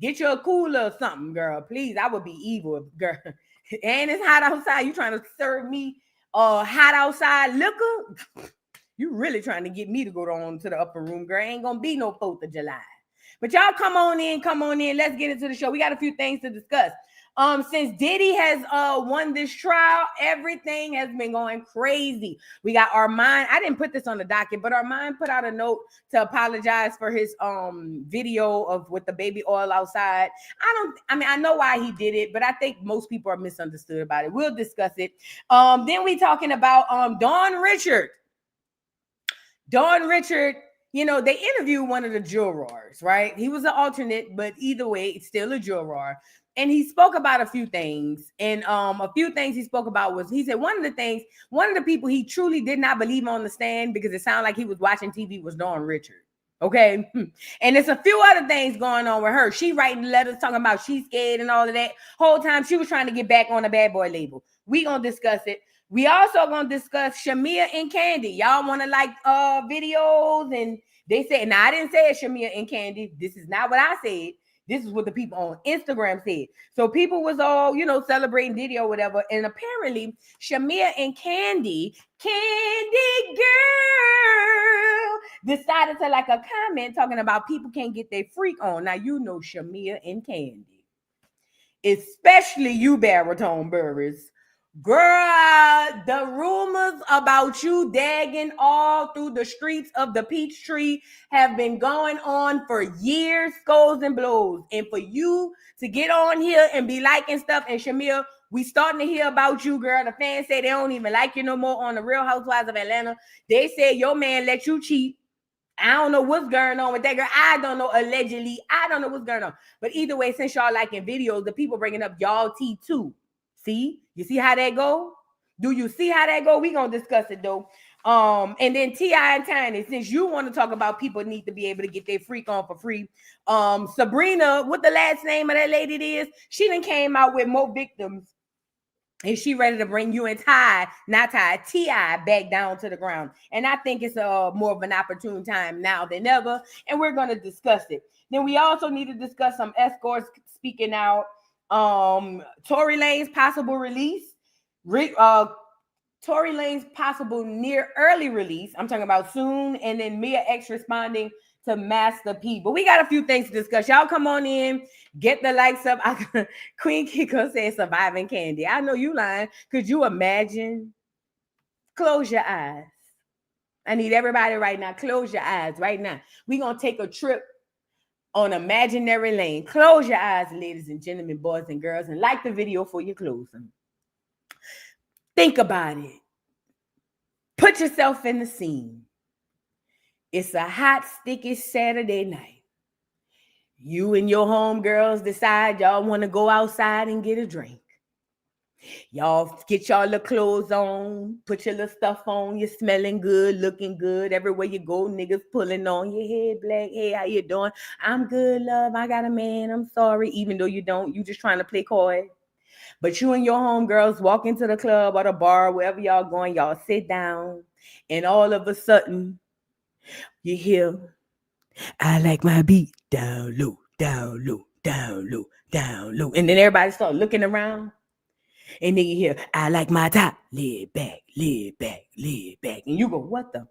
Get you a cooler or something, girl. Please, I would be evil, girl. And it's hot outside. You trying to serve me hot outside liquor? You really trying to get me to go on to the upper room, girl. Ain't gonna be no 4th of July. But y'all come on in. Let's get into the show. We got a few things to discuss. Since Diddy has won this trial, everything has been going crazy. We got Arman. I didn't put this on the docket, but Arman put out a note to apologize for his video of with the baby oil outside. I know why he did it, but I think most people are misunderstood about it. We'll discuss it. Then we talking about Dawn Richard. Dawn Richard, you know, they interviewed one of the jurors, right? He was an alternate, but either way, it's still a juror. And he spoke about a few things. And a few things he spoke about was, he said one of the people he truly did not believe on the stand, because it sounded like he was watching TV, was Dawn Richard. Okay. And there's a few other things going on with her. She writing letters talking about she's scared and all of that. Whole time she was trying to get back on the bad boy label. We gonna discuss it. We also gonna discuss Snamea and Kandi. Y'all want to like videos, and they said, now I didn't say Snamea and Kandi. This is not what I said. This is what the people on Instagram said. So people was all, you know, celebrating Diddy or whatever. And apparently Snamea and Kandi girl, decided to like a comment talking about people can't get their freak on. Now, you know, Snamea and Kandi, especially you baritone burgers. Girl, the rumors about you dagging all through the streets of the Peachtree have been going on for years, scolds and blows. And for you to get on here and be liking stuff, and Snamea, we starting to hear about you, girl. The fans say they don't even like you no more on the Real Housewives of Atlanta. They said your man let you cheat. I don't know what's going on with that girl. I don't know, allegedly. I don't know what's going on. But either way, since y'all liking videos, the people bringing up y'all tea too. See? You see how that go? Do you see how that go? We gonna discuss it though. And then T.I. and Tiny, since you want to talk about people need to be able to get their freak on for free. Sabrina, what the last name of that lady is? She done came out with more victims. And she ready to bring you and T.I. back down to the ground. And I think it's more of an opportune time now than ever. And we're going to discuss it. Then we also need to discuss some escorts speaking out. Tory Lanez possible release. Tory Lanez possible near early release. I'm talking about soon. And then Mia X responding to Master P. But we got a few things to discuss. Y'all come on in. Get the likes up. Queen Kiko said surviving Kandi. I know you lying. Could you imagine? Close your eyes. I need everybody right now. Close your eyes right now. We're going to take a trip on imaginary lane. Close your eyes, ladies and gentlemen, boys and girls, and like the video for you close them. Think about it. Put yourself in the scene. It's a hot, sticky Saturday night. You and your homegirls decide y'all want to go outside and get a drink. Y'all get y'all little clothes on, put your little stuff on, you're smelling good, looking good. Everywhere you go, niggas pulling on your head, black. Hey, how you doing? I'm good, love. I got a man. I'm sorry. Even though you don't, you just trying to play coy. But you and your homegirls walk into the club or the bar, wherever y'all going, y'all sit down, and all of a sudden, you hear, I like my beat down low, down low, down low, down low. And then everybody start looking around. And then you hear, I like my top, laid back, laid back, laid back. And you go, what the?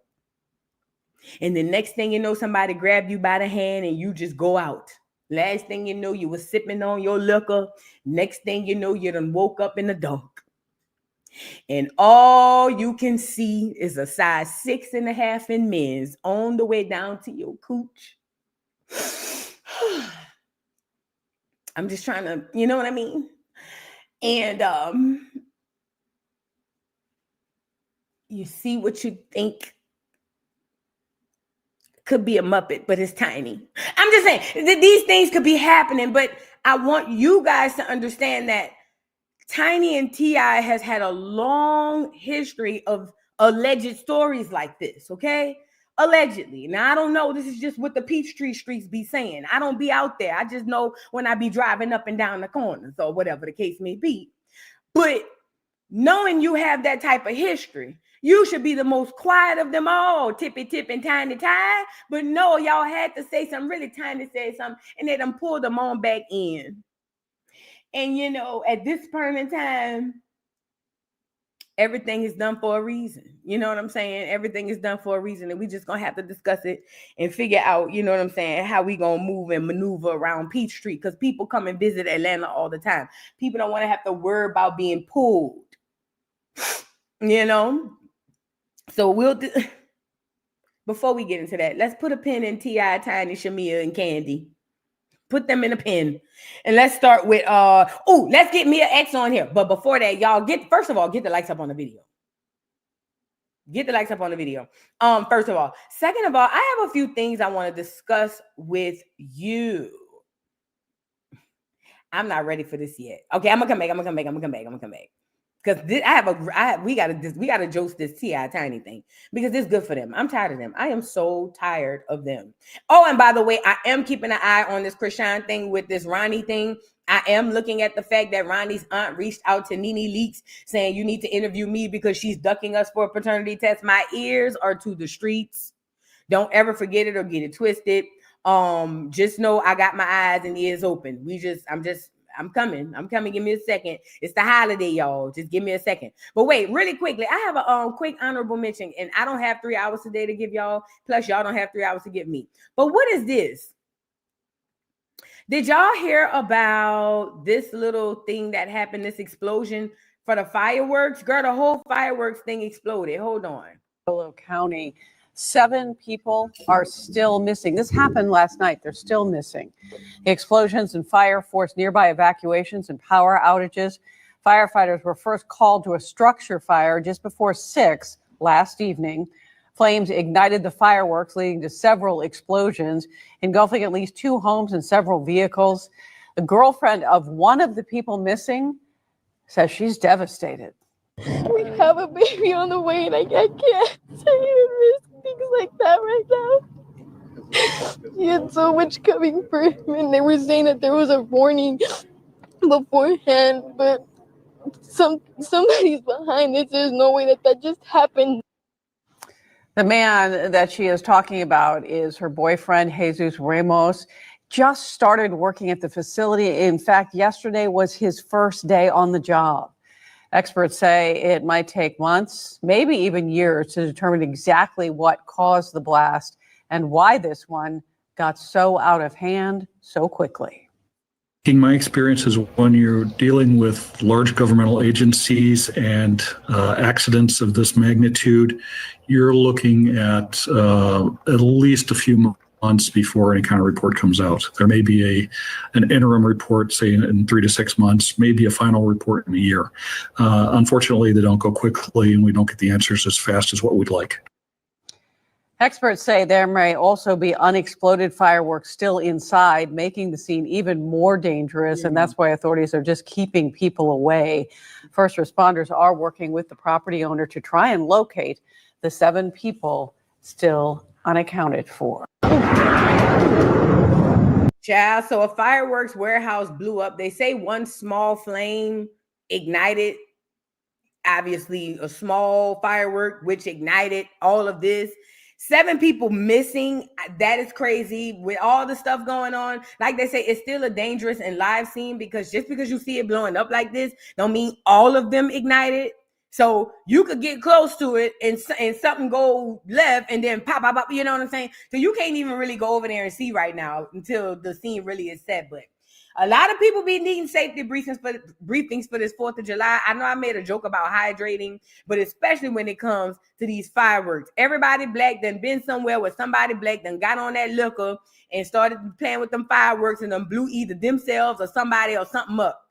And the next thing you know, somebody grab you by the hand and you just go out. Last thing you know, you was sipping on your liquor. Next thing you know, you done woke up in the dark. And all you can see is a size 6.5 in men's on the way down to your cooch. I'm just trying to, you know what I mean? And you see what you think could be a Muppet, but it's tiny. I'm just saying that these things could be happening, but I want you guys to understand that Tiny and T.I. has had a long history of alleged stories like this, okay? Allegedly. Now, I don't know. This is just what the Peachtree streets be saying. I don't be out there. I just know when I be driving up and down the corners or whatever the case may be. But knowing you have that type of history, you should be the most quiet of them all, tippy tip and tiny tie. But no, y'all had to say something. Really Tiny said something, and they done pulled them on back in. And you know, at this point in time, everything is done for a reason. You know what I'm saying? Everything is done for a reason, and we just gonna have to discuss it and figure out, you know what I'm saying, how we gonna move and maneuver around Peachtree, because people come and visit Atlanta all the time. People don't want to have to worry about being pulled, you know. So before we get into that, let's put a pin in T.I., Tiny, Shamia, and Kandi. Put them in a pin. And let's start with let's get Mia X on here. But before that, y'all first of all, get the likes up on the video. Get the likes up on the video. First of all. Second of all, I have a few things I want to discuss with you. I'm not ready for this yet. Okay, I'm gonna come back. Because we gotta Joce this T.I. Tiny thing, because it's good for them. I'm tired of them. I am so tired of them. Oh, and by the way, I am keeping an eye on this Krishan thing with this Ronnie thing. I am looking at the fact that Ronnie's aunt reached out to Nene Leakes saying, you need to interview me because she's ducking us for a paternity test. My ears are to the streets. Don't ever forget it or get it twisted. Just know I got my eyes and ears open. I'm coming. Give me a second. It's the holiday, y'all. Just give me a second. But wait, really quickly, I have a quick honorable mention, and I don't have 3 hours today to give y'all. Plus, y'all don't have 3 hours to give me. But what is this? Did y'all hear about this little thing that happened, this explosion for the fireworks? Girl, the whole fireworks thing exploded. Hold on. Hello, County. 7 people are still missing. This happened last night. They're still missing. The explosions and fire forced nearby evacuations and power outages. Firefighters were first called to a structure fire just before 6 last evening. Flames ignited the fireworks, leading to several explosions, engulfing at least 2 homes and several vehicles. The girlfriend of one of the people missing says she's devastated. We have a baby on the way, and I can't even risk things like that right now. He had so much coming for him, and they were saying that there was a warning beforehand, but somebody's behind this. There's no way that just happened. The man that she is talking about is her boyfriend, Jesus Ramos. Just started working at the facility. In fact, yesterday was his first day on the job. Experts say it might take months, maybe even years, to determine exactly what caused the blast and why this one got so out of hand so quickly. In my experience is when you're dealing with large governmental agencies and accidents of this magnitude, you're looking at least a few months before any kind of report comes out. There may be an interim report, say in 3 to 6 months, maybe a final report in a year. Unfortunately, they don't go quickly, and we don't get the answers as fast as what we'd like. Experts say there may also be unexploded fireworks still inside, making the scene even more dangerous, and that's why authorities are just keeping people away. First responders are working with the property owner to try and locate the 7 people still unaccounted for. Child, so a fireworks warehouse blew up. They say one small flame ignited, obviously a small firework, which ignited all of this. 7 people missing. That is crazy. With all the stuff going on, like they say, it's still a dangerous and live scene, because just because you see it blowing up like this don't mean all of them ignited. So you could get close to it and something go left and then pop, you know what I'm saying? So you can't even really go over there and see right now until the scene really is set. But a lot of people be needing safety briefings for this 4th of July. I know I made a joke about hydrating, but especially when it comes to these fireworks. Everybody black done been somewhere where somebody black done got on that liquor and started playing with them fireworks and them blew either themselves or somebody or something up.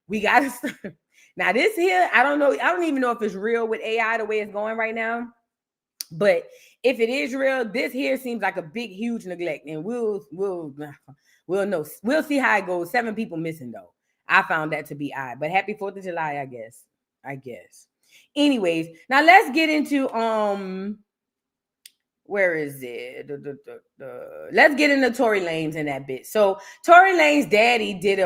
We got to start. Now this here, I don't know. I don't even know if it's real with AI the way it's going right now. But if it is real, this here seems like a big, huge neglect. And we'll know. We'll see how it goes. 7 people missing though. I found that to be odd. But happy 4th of July, I guess. Anyways, now let's get into where is it? Let's get into Tory Lanez in that bit. So Tory Lanez daddy did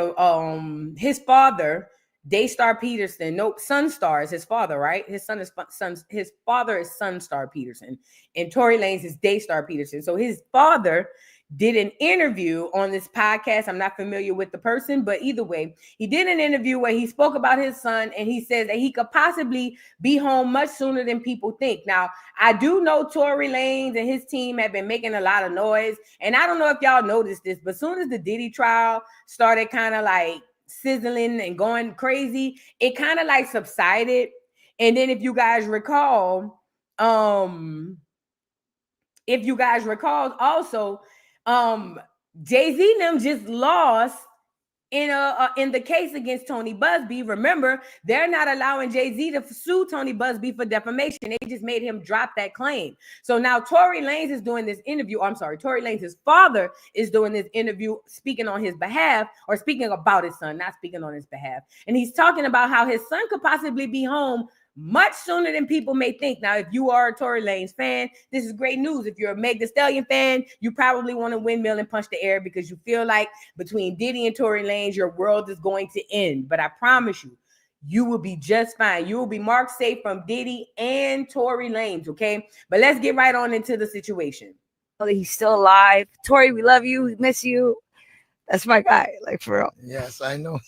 his father Daystar Peterson, nope, Sunstar is his father, right? His father is Sunstar Peterson, and Tory Lanez is Daystar Peterson. So his father did an interview on this podcast. I'm not familiar with the person, but either way, he did an interview where he spoke about his son, and he says that he could possibly be home much sooner than people think. Now, I do know Tory Lanez and his team have been making a lot of noise, and I don't know if y'all noticed this, but as soon as the Diddy trial started kind of like sizzling and going crazy, it kind of like subsided. And then if you guys recall also, Jay-Z and them just lost in the case against Tony Busby. Remember, they're not allowing Jay-Z to sue Tony Busby for defamation. They just made him drop that claim. So now Tory Lanez is doing this interview. Tory Lanez's father is doing this interview, speaking on his behalf, or speaking about his son, not speaking on his behalf. And he's talking about how his son could possibly be home much sooner than people may think. Now, if you are a Tory Lanez fan, this is great news. If you're a Meg Thee Stallion fan, you probably want to windmill and punch the air because you feel like between Diddy and Tory Lanez, your world is going to end. But I promise you, you will be just fine. You will be marked safe from Diddy and Tory Lanez, okay? But let's get right on into the situation. He's still alive. Tory, we love you. We miss you. That's my guy, like for real. Yes, I know.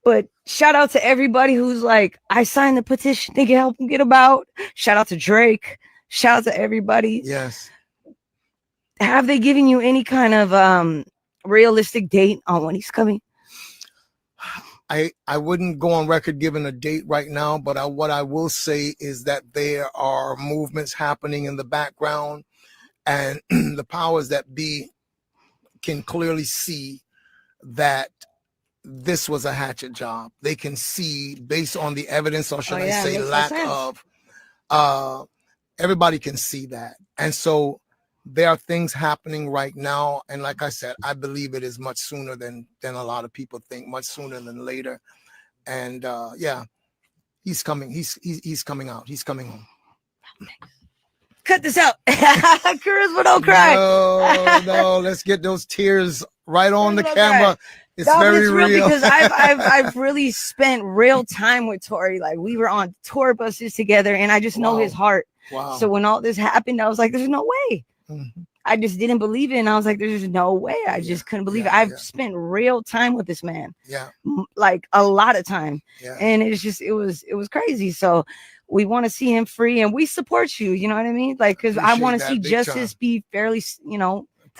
But shout out to everybody who's like, I signed the petition. They can help him get him out. Shout out to Drake. Shout out to everybody. Yes. Have they given you any kind of realistic date on when he's coming? I wouldn't go on record giving a date right now, but what I will say is that there are movements happening in the background, and the powers that be can clearly see that this was a hatchet job. They can see, based on the evidence, or should I say lack of, everybody can see that. And so there are things happening right now. And like I said, I believe it is much sooner than a lot of people think, much sooner than later. And yeah, he's coming. He's coming out. He's coming home. Cut this out. Charisma, don't cry. No, let's get those tears right on the camera. It's very real. Because I've really spent real time with Tory. Like, we were on tour buses together, and I just know his heart. Wow. So when all this happened, I was like, there's no way. Mm-hmm. I just didn't believe it. And I was like, there's no way. I just couldn't believe it. I've spent real time with this man. Yeah. Like a lot of time. Yeah. And it's just, it was crazy. So we want to see him free, and we support you. You know what I mean? Like, because I want to see justice be fairly,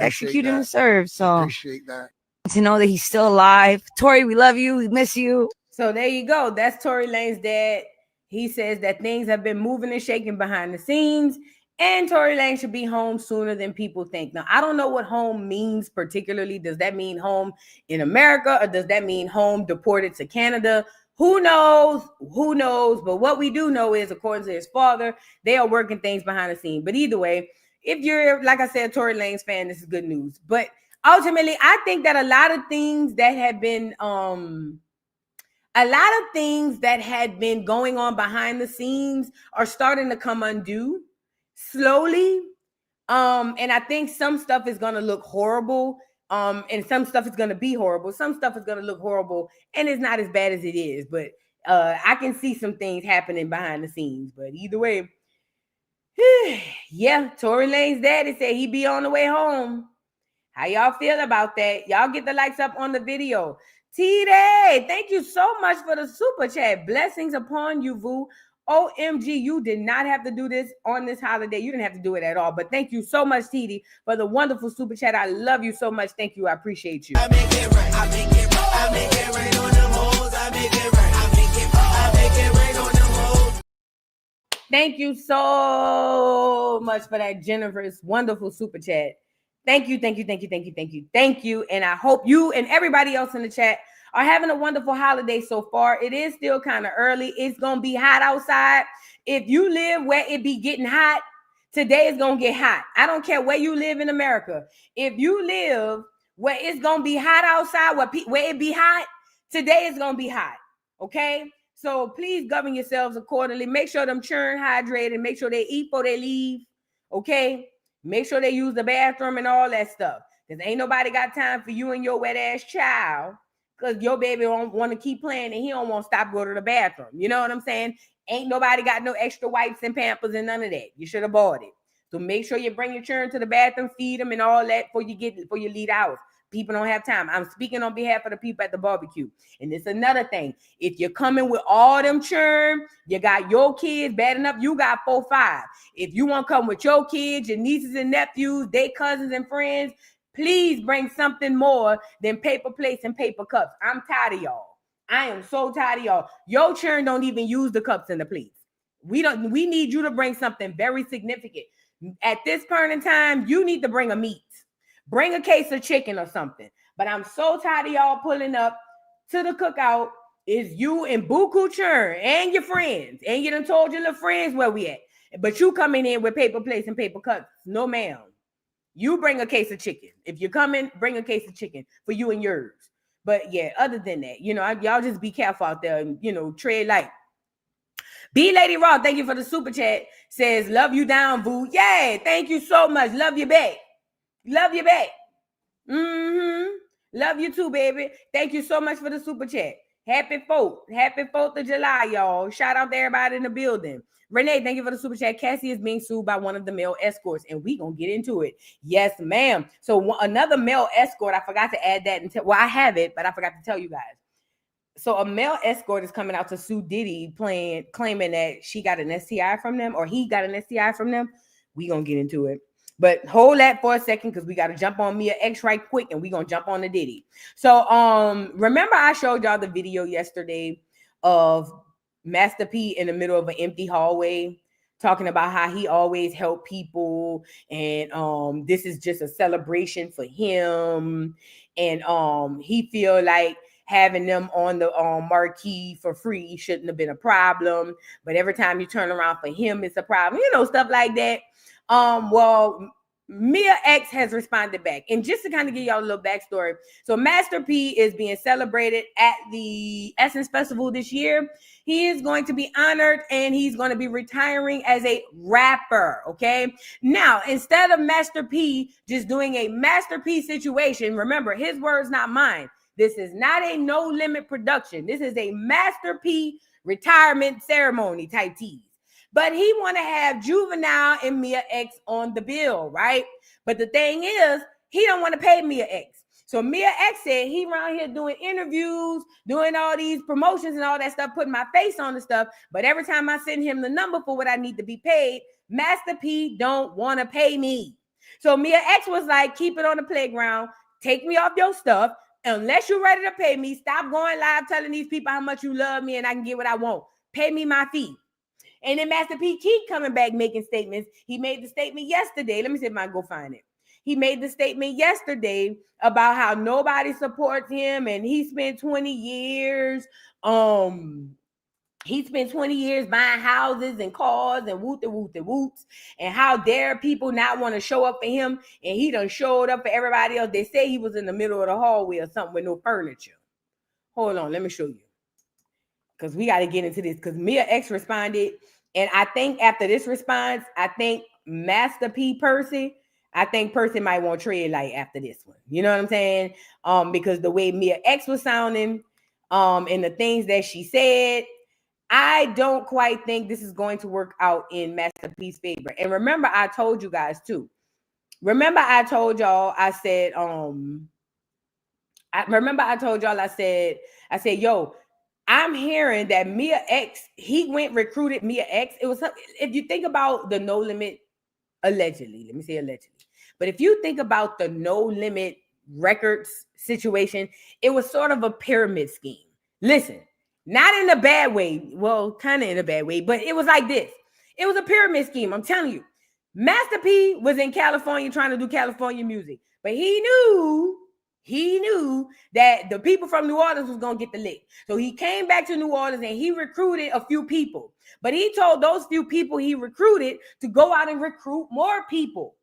executed and served. So appreciate that. To know that he's still alive. Tory, we love you. We miss you. So there you go. That's Tory Lanez's dad. He says that things have been moving and shaking behind the scenes, and Tory Lanez should be home sooner than people think. Now, I don't know what home means particularly. Does that mean home in America, or does that mean home deported to Canada? Who knows? Who knows? But what we do know is, according to his father, they are working things behind the scene. But either way, if you're, like I said, a Tory Lanez fan, this is good news. But ultimately, I think that a lot of things that had been going on behind the scenes are starting to come undue slowly. And I think some stuff is going to look horrible. And some stuff is going to be horrible. Some stuff is going to look horrible, and it's not as bad as it is. But I can see some things happening behind the scenes. But either way, yeah, Tory Lanez's daddy said he'd be on the way home. How y'all feel about that? Y'all get the likes up on the video. T-Day, thank you so much for the super chat. Blessings upon you, Vu. OMG, you did not have to do this on this holiday. You didn't have to do it at all. But thank you so much, TD, for the wonderful super chat. I love you so much. Thank you. I appreciate you. I make it right. I make it right. I make it right on them hoes. I make it right. I make it right on them hoes. Thank you so much for that generous, wonderful super chat. Thank you. And I hope you and everybody else in the chat are having a wonderful holiday so far. It is still kind of early. It's going to be hot outside. If you live where it be getting hot, today is going to get hot. I don't care where you live in America. If you live where it's going to be hot outside, where it be hot, today is going to be hot. Okay? So please govern yourselves accordingly. Make sure them churn hydrated. Make sure they eat before they leave. Okay? Make sure they use the bathroom and all that stuff. Because ain't nobody got time for you and your wet ass child because your baby don't want to keep playing and he don't want to stop going to the bathroom. You know what I'm saying? Ain't nobody got no extra wipes and Pampers and none of that. You should have bought it. So make sure you bring your children to the bathroom, feed them and all that before you leave the house. People don't have time. I'm speaking on behalf of the people at the barbecue. And it's another thing. If you're coming with all them children, you got your kids, bad enough, you got 4, 5. If you want to come with your kids, your nieces and nephews, their cousins and friends, please bring something more than paper plates and paper cups. I'm tired of y'all. I am so tired of y'all. Your children don't even use the cups and the plates. We need you to bring something very significant. At this point in time, you need to bring a meat. Bring a case of chicken or something. But I'm so tired of y'all pulling up to the cookout. Is you and Buku Churn and your friends. And you done told your little friends where we at. But you coming in with paper plates and paper cups. No, ma'am. You bring a case of chicken. If you're coming, bring a case of chicken for you and yours. But yeah, other than that, y'all just be careful out there and, tread light. B Lady Raw, thank you for the super chat. Says, love you down, boo. Yeah, thank you so much. Love you back. Love you back. Love you too, baby. Thank you so much for the super chat. Happy 4th of July, y'all. Shout out to everybody in the building. Renee, thank you for the super chat. Cassie is being sued by one of the male escorts, and we gonna get into it. Yes, ma'am. So another male escort, I forgot to add that. I have it, but I forgot to tell you guys. So a male escort is coming out to sue Diddy, claiming that she got an STI from them, or he got an STI from them. We gonna get into it. But hold that for a second, because we got to jump on Mia X right quick, and we're going to jump on the Diddy. So remember I showed y'all the video yesterday of Master P in the middle of an empty hallway talking about how he always helped people, and this is just a celebration for him, and he feel like having them on the marquee for free shouldn't have been a problem, but every time you turn around for him, it's a problem. Stuff like that. Well, Mia X has responded back. And just to kind of give y'all a little backstory. So Master P is being celebrated at the Essence Festival this year. He is going to be honored, and he's going to be retiring as a rapper. Okay. Now, instead of Master P just doing a Master P situation, remember, his words, not mine. This is not a No Limit production. This is a Master P retirement ceremony type tease. But he want to have Juvenile and Mia X on the bill, right? But the thing is, he don't want to pay Mia X. So Mia X said he around here doing interviews, doing all these promotions and all that stuff, putting my face on the stuff. But every time I send him the number for what I need to be paid, Master P don't want to pay me. So Mia X was like, keep it on the playground. Take me off your stuff. Unless you're ready to pay me, stop going live telling these people how much you love me and I can get what I want. Pay me my fee. And then Master P keep coming back making statements. He made the statement yesterday. Let me see if I can go find it. He made the statement yesterday about how nobody supports him, and he spent 20 years. He spent 20 years buying houses and cars and woots, and how dare people not want to show up for him, and he done showed up for everybody else. They say he was in the middle of the hallway or something with no furniture. Hold on, let me show you. Because we got to get into this, because Mia X responded. And I think after this response, I think Master P Percy might want to tread light after this one. You know what I'm saying? Because the way Mia X was sounding, and the things that she said, I don't quite think this is going to work out in Master P's favor. And remember, I told you guys too. Remember, I told y'all, I said, yo, I'm hearing that Mia X, he recruited Mia X. It was, if you think about the No Limit, allegedly, let me say allegedly, but if you think about the No Limit Records situation, it was sort of a pyramid scheme. Listen, not in a bad way. Well, kind of in a bad way, but it was like this. It was a pyramid scheme. I'm telling you, Master P was in California trying to do California music, but he knew that the people from New Orleans was going to get the lick. So he came back to New Orleans and he recruited a few people. But he told those few people he recruited to go out and recruit more people.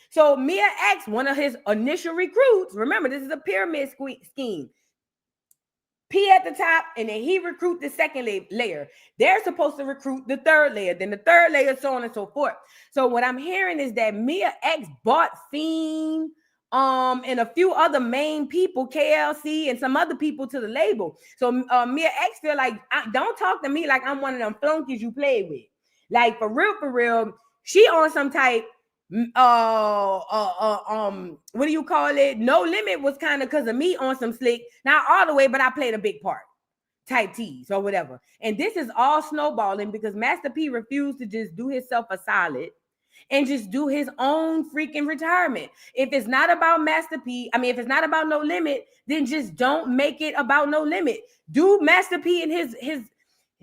So Mia X, one of his initial recruits, remember, this is a pyramid scheme. P at the top, and then he recruit the second layer. They're supposed to recruit the third layer, then the third layer, so on and so forth. So what I'm hearing is that Mia X bought Fiend, and a few other main people, KLC and some other people to the label. So Mia X feel like, don't talk to me like I'm one of them flunkies you play with. Like for real, she on some type what do you call it? No Limit was kind of because of me on some slick, not all the way, but I played a big part type tease or whatever. And this is all snowballing because Master P refused to just do himself a solid and just do his own freaking retirement. If it's not about Master P, if it's not about No Limit, then just don't make it about No Limit. Do Master P and his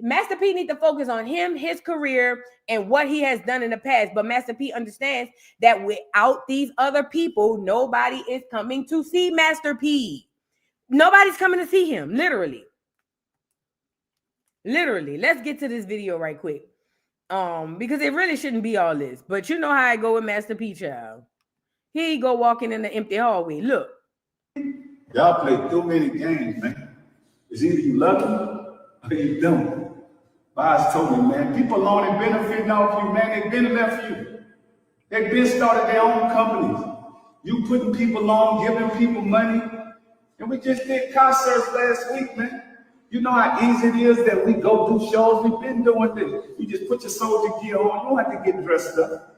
Master P need to focus on him, his career, and what he has done in the past. But Master P understands that without these other people, nobody is coming to see Master P. Nobody's coming to see him, literally. Literally. Let's get to this video right quick. Because it really shouldn't be all this. But you know how I go with Master P, child. Here you go walking in the empty hallway. Look. Y'all play too many games, man. It's either you love them or you don't. Boss told me, man, people only benefiting off you, man. They've been left you. They've been started their own companies. You putting people on, giving people money. And we just did concerts last week, man. You know how easy it is that we go do shows. We've been doing this. You just put your soldier gear on. You don't have to get dressed up.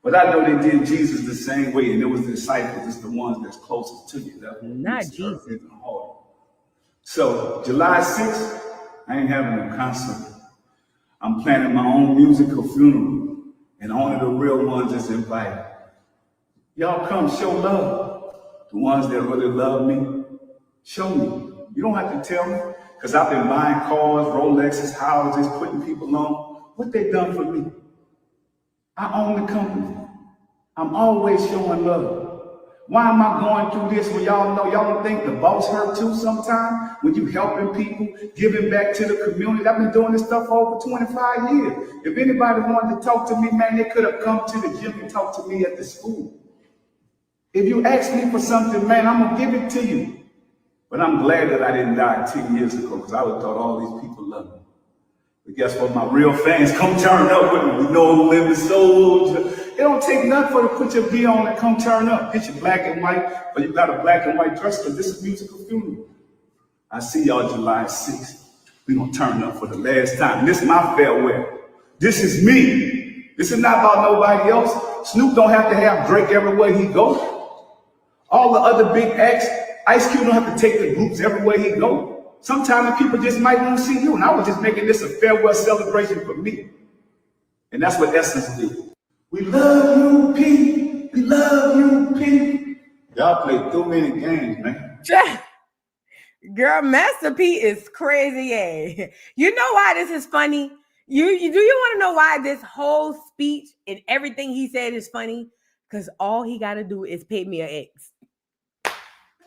But I know they did Jesus the same way, and it was the disciples. It's the ones that's closest to you. That not Jesus. Even harder. So July 6th, I ain't having a concert. I'm planning my own musical funeral, and only the real ones is invited. Y'all come show love. The ones that really love me, show me. You don't have to tell me, because I've been buying cars, Rolexes, houses, putting people on. What they done for me? I own the company. I'm always showing love. Why am I going through this when y'all know, y'all don't think the boss hurt too sometimes? When you helping people, giving back to the community. I've been doing this stuff for over 25 years. If anybody wanted to talk to me, man, they could have come to the gym and talked to me at the school. If you ask me for something, man, I'm going to give it to you. But I'm glad that I didn't die 10 years ago, because I would have thought all these people loved me. But guess what? My real fans come turn up with me. We No Limit soldier. It don't take nothing for you to put your gear on and come turn up. Get your black and white, or you got a black and white dress, because this is musical funeral. I see y'all July 6th. We gonna turn up for the last time. This is my farewell. This is me. This is not about nobody else. Snoop don't have to have Drake everywhere he goes. All the other big acts, Ice Cube don't have to take the groups everywhere he goes. Sometimes the people just might want to see you, and I was just making this a farewell celebration for me. And that's what Essence did. We love you, P. We love you, P. Y'all play too many games, man. Girl, Master P is crazy, eh? You know why this is funny? Do you want to know why this whole speech and everything he said is funny? Because all he got to do is pay me an X.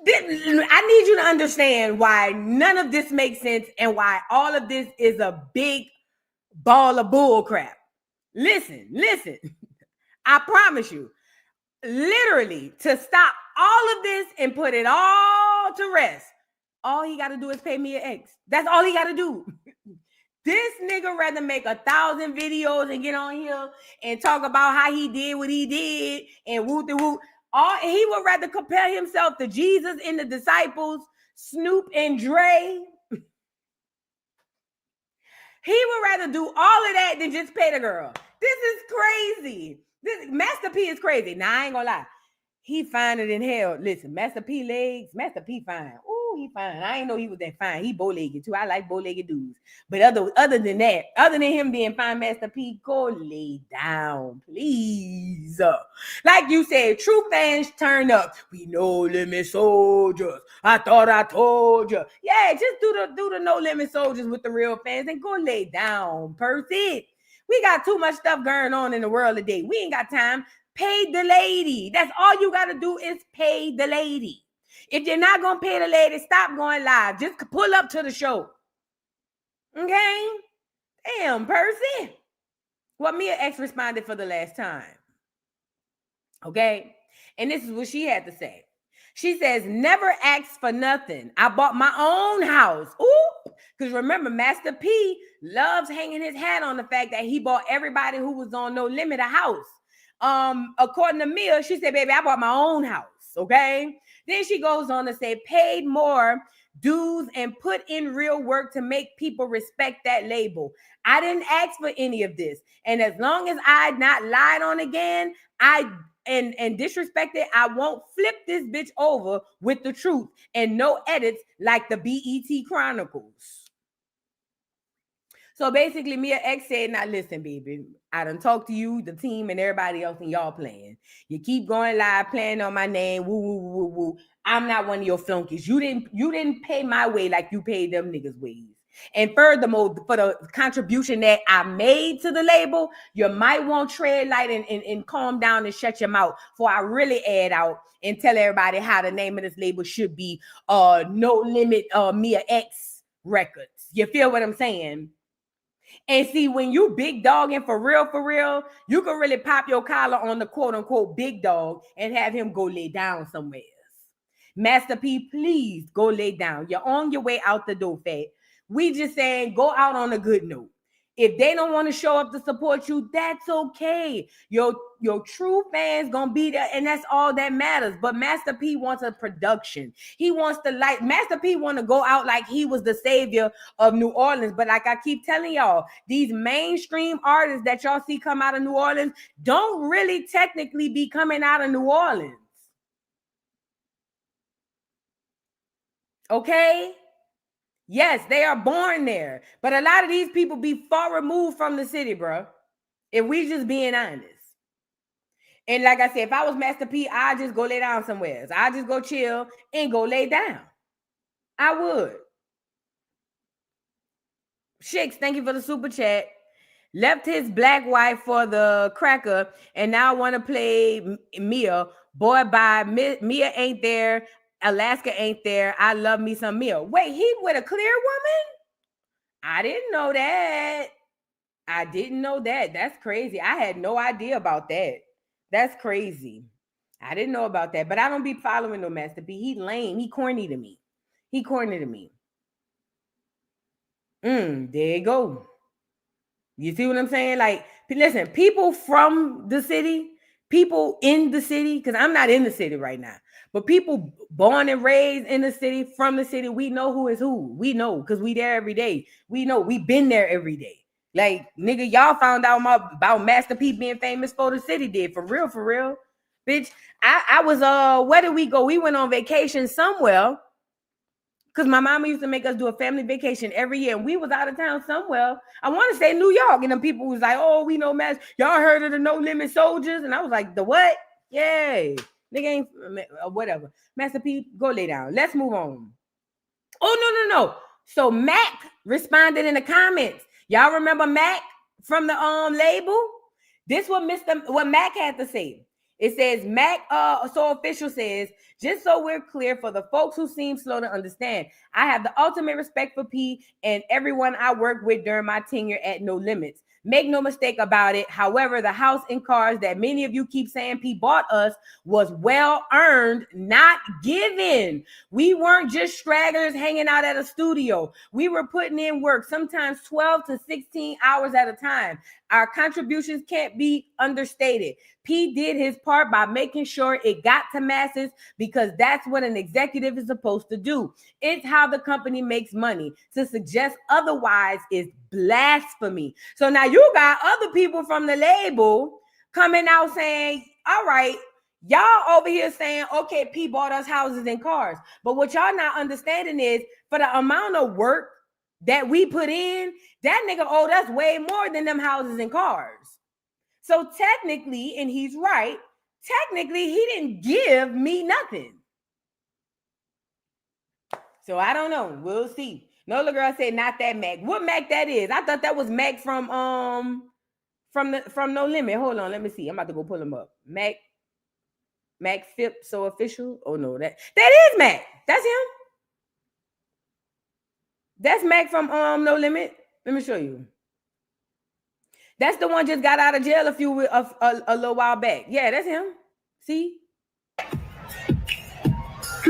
I need you to understand why none of this makes sense and why all of this is a big ball of bull crap. Listen. I promise you, literally, to stop all of this and put it all to rest, all he got to do is pay me an X. That's all he got to do. This nigga rather make 1,000 videos and get on here and talk about how he did what he did and whoop-de-whoop. He would rather compare himself to Jesus and the disciples, Snoop and Dre. He would rather do all of that than just pay the girl. This is crazy. This Master P is crazy. Now, I ain't gonna lie. He finer than hell. Listen, Master P legs, Master P fine. Ooh, he fine. I ain't know he was that fine. He bow-legged too. I like bow-legged dudes. But other than that, other than him being fine, Master P, go lay down, please. Like you said, true fans turn up. We No Limit soldiers. I thought I told you. Yeah, just do the No Limit soldiers with the real fans and go lay down, Percy. We got too much stuff going on in the world today. We ain't got time. Pay the lady. That's all you got to do is pay the lady. If you're not going to pay the lady, stop going live. Just pull up to the show. Okay? Damn, Percy. Well, Mia X responded for the last time. Okay? And this is what she had to say. She says, never ask for nothing. I bought my own house. Ooh, because remember, Master P loves hanging his hat on the fact that he bought everybody who was on No Limit a house. According to Mia, she said, baby, I bought my own house. okay? Then she goes on to say, paid more dues and put in real work to make people respect that label. I didn't ask for any of this. And as long as I not lied on again, and disrespected, I won't flip this bitch over with the truth and no edits like the BET Chronicles. So basically, Mia X said, now listen, baby, I done talked to you, the team, and everybody else, and y'all playing. You keep going live, playing on my name, woo, woo, woo, woo. I'm not one of your flunkies. You didn't pay my way like you paid them niggas' ways. And furthermore, for the contribution that I made to the label, you might want to tread light and calm down and shut your mouth before I really add out and tell everybody how the name of this label should be No Limit Mia X Records. You feel what I'm saying? And see, when you big dogging for real, you can really pop your collar on the quote unquote big dog and have him go lay down somewhere else. Master P, please go lay down. You're on your way out the door, fat. We just saying go out on a good note. If they don't want to show up to support you, that's okay. Your true fans gonna be there, and that's all that matters. But Master P wants a production. He wants to Master P want to go out like he was the savior of New Orleans. But like I keep telling y'all, these mainstream artists that y'all see come out of New Orleans don't really technically be coming out of New Orleans. Okay? Yes, they are born there. But a lot of these people be far removed from the city, bro. If we just being honest. And like I said, if I was Master P, I'd just go lay down somewhere. I'd just go chill and go lay down. I would. Shakes, thank you for the super chat. Left his black wife for the cracker and now want to play Mia. Boy, bye. Mia ain't there. Alaska ain't there. I love me some Mia. Wait, he with a clear woman? I didn't know that. I didn't know that. That's crazy. I had no idea about that. That's crazy. I didn't know about that. But I don't be following no Master P. He lame. He corny to me. He corny to me. There you go. You see what I'm saying? Like, listen, people from the city, people in the city, because I'm not in the city right now. But people born and raised in the city, from the city, we know who is who. We know because we there every day. We know we've been there every day. Like, nigga, y'all found out about Master P being famous for the city did. For real. Bitch, I was, where did we go? We went on vacation somewhere because my mama used to make us do a family vacation every year. And we was out of town somewhere. I want to say New York. And then people was like, oh, we know Master. Y'all heard of the No Limit Soldiers? And I was like, the what? Yay. Nigga ain't whatever. Master P, go lay down. Let's move on. Oh, no. So Mac responded in the comments. Y'all remember Mac from the label? This what Mac had to say. It says, Mac, so official says, just so we're clear for the folks who seem slow to understand, I have the ultimate respect for P and everyone I worked with during my tenure at No Limits. Make no mistake about it. However, the house and cars that many of you keep saying P bought us was well earned, not given. We weren't just stragglers hanging out at a studio. We were putting in work, sometimes 12 to 16 hours at a time. Our contributions can't be understated. P did his part by making sure it got to masses because that's what an executive is supposed to do. It's how the company makes money. To suggest otherwise is blasphemy. So now you got other people from the label coming out saying, all right, y'all over here saying, okay, P bought us houses and cars. But what y'all not understanding is for the amount of work that we put in, that nigga owed us way more than them houses and cars. So technically, and he's right, technically he didn't give me nothing. So I don't know. We'll see. No, the girl said not that Mac. What Mac that is? I thought that was Mac from No Limit. Hold on, let me see. I'm about to go pull him up. Mac Phip, so official. Oh no, that is Mac. That's him. That's Mac from No Limit. Let me show you. That's the one just got out of jail a little while back. Yeah, that's him. See?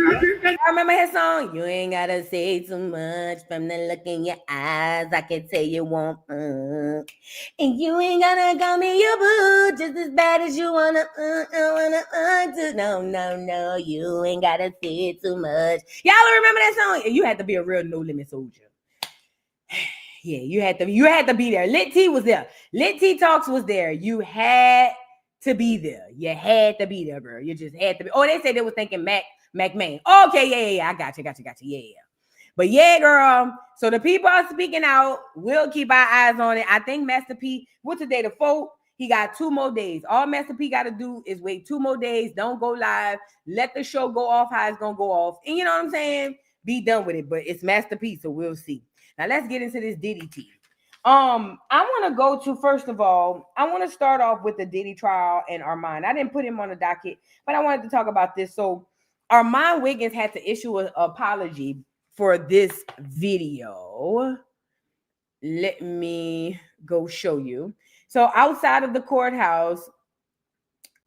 I remember his song. You ain't gotta say too much from the look in your eyes. I can tell you want and you ain't gotta call me your boo just as bad as you wanna do. No, you ain't gotta say too much. Y'all remember that song? You had to be a real No Limit soldier. Yeah, you had to be there. Lit T was there. Lit T Talks was there. You had to be there. You had to be there, girl. You just had to be. Oh, they said they was thinking McMahon. Okay, yeah. I got you. Yeah. But yeah, girl. So the people are speaking out. We'll keep our eyes on it. I think Master P, what's today, the 4th? He got 2 more days. All Master P got to do is wait 2 more days. Don't go live. Let the show go off how it's going to go off. And you know what I'm saying? Be done with it. But it's Master P, so we'll see. Now let's get into this Diddy tea. I want to go to, first of all, I want to start off with the Diddy trial and Arman. I didn't put him on the docket, but I wanted to talk about this. So Arman Wiggins had to issue an apology for this video. Let me go show you. So outside of the courthouse,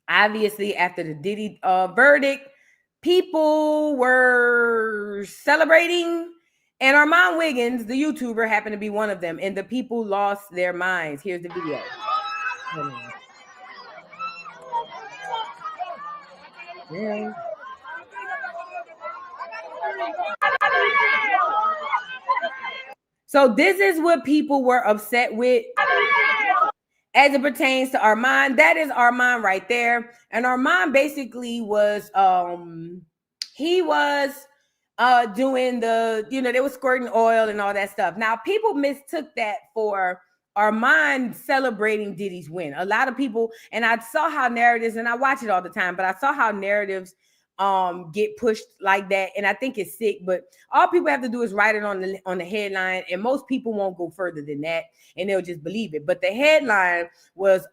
obviously after the Diddy verdict, people were celebrating. And Arman Wiggins, the YouTuber, happened to be one of them. And the people lost their minds. Here's the video. Yeah. So this is what people were upset with as it pertains to Arman. That is Arman right there. And Arman basically was, he was doing the, they were squirting oil and all that stuff. Now, people mistook that for Arman celebrating Diddy's win. A lot of people, and I saw how narratives, and I watch it all the time, but I saw how narratives get pushed like that, and I think it's sick. But all people have to do is write it on the headline, and most people won't go further than that, and they'll just believe it. But the headline was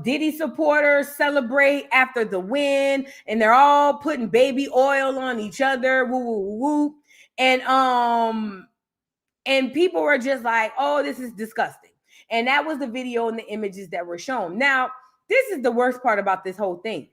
Diddy supporters celebrate after the win, and they're all putting baby oil on each other, woo woo woo, and people were just like, oh, this is disgusting. And that was the video and the images that were shown. Now, this is the worst part about this whole thing.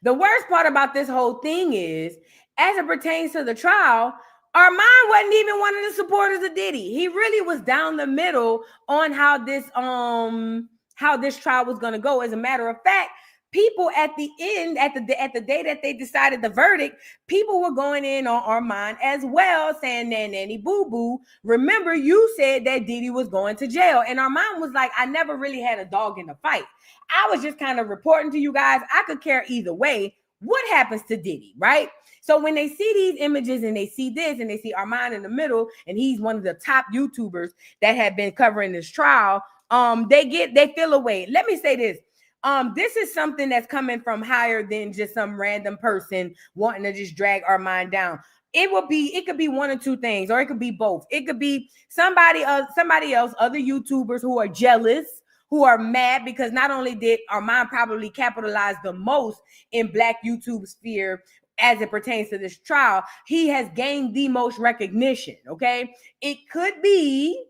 The worst part about this whole thing is, as it pertains to the trial, Arman wasn't even one of the supporters of Diddy. He really was down the middle on how this trial was going to go. As a matter of fact, people at the end, at the day that they decided the verdict, people were going in on Arman as well, saying, nanny boo boo. Remember, you said that Diddy was going to jail. And Arman was like, I never really had a dog in the fight. I was just kind of reporting to you guys. I could care either way. What happens to Diddy, right? So when they see these images and they see this and they see Arman in the middle, and he's one of the top YouTubers that have been covering this trial, they feel away. Let me say this. This is something that's coming from higher than just some random person wanting to just drag Arman down. It could be one or two things, or it could be both. It could be somebody else, other YouTubers who are jealous, who are mad because not only did Arman probably capitalize the most in Black YouTube sphere as it pertains to this trial, he has gained the most recognition, okay? It could be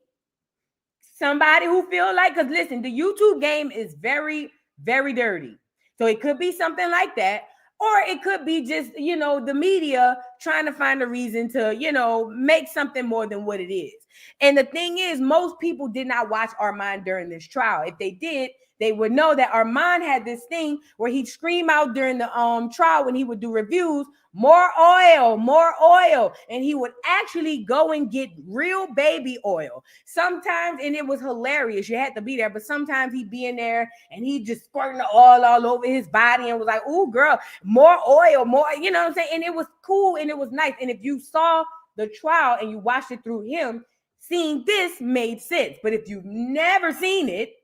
somebody who feel like, because listen, the YouTube game is very, very dirty. So it could be something like that. Or it could be just, the media trying to find a reason to, make something more than what it is. And the thing is, most people did not watch Arman during this trial. If they did, they would know that Arman had this thing where he'd scream out during the trial when he would do reviews, more oil. And he would actually go and get real baby oil. Sometimes, and it was hilarious, you had to be there, but sometimes he'd be in there and he'd just squirting the oil all over his body and was like, ooh, girl, more oil, more, you know what I'm saying? And it was cool and it was nice. And if you saw the trial and you watched it through him, seeing this made sense. But if you've never seen it,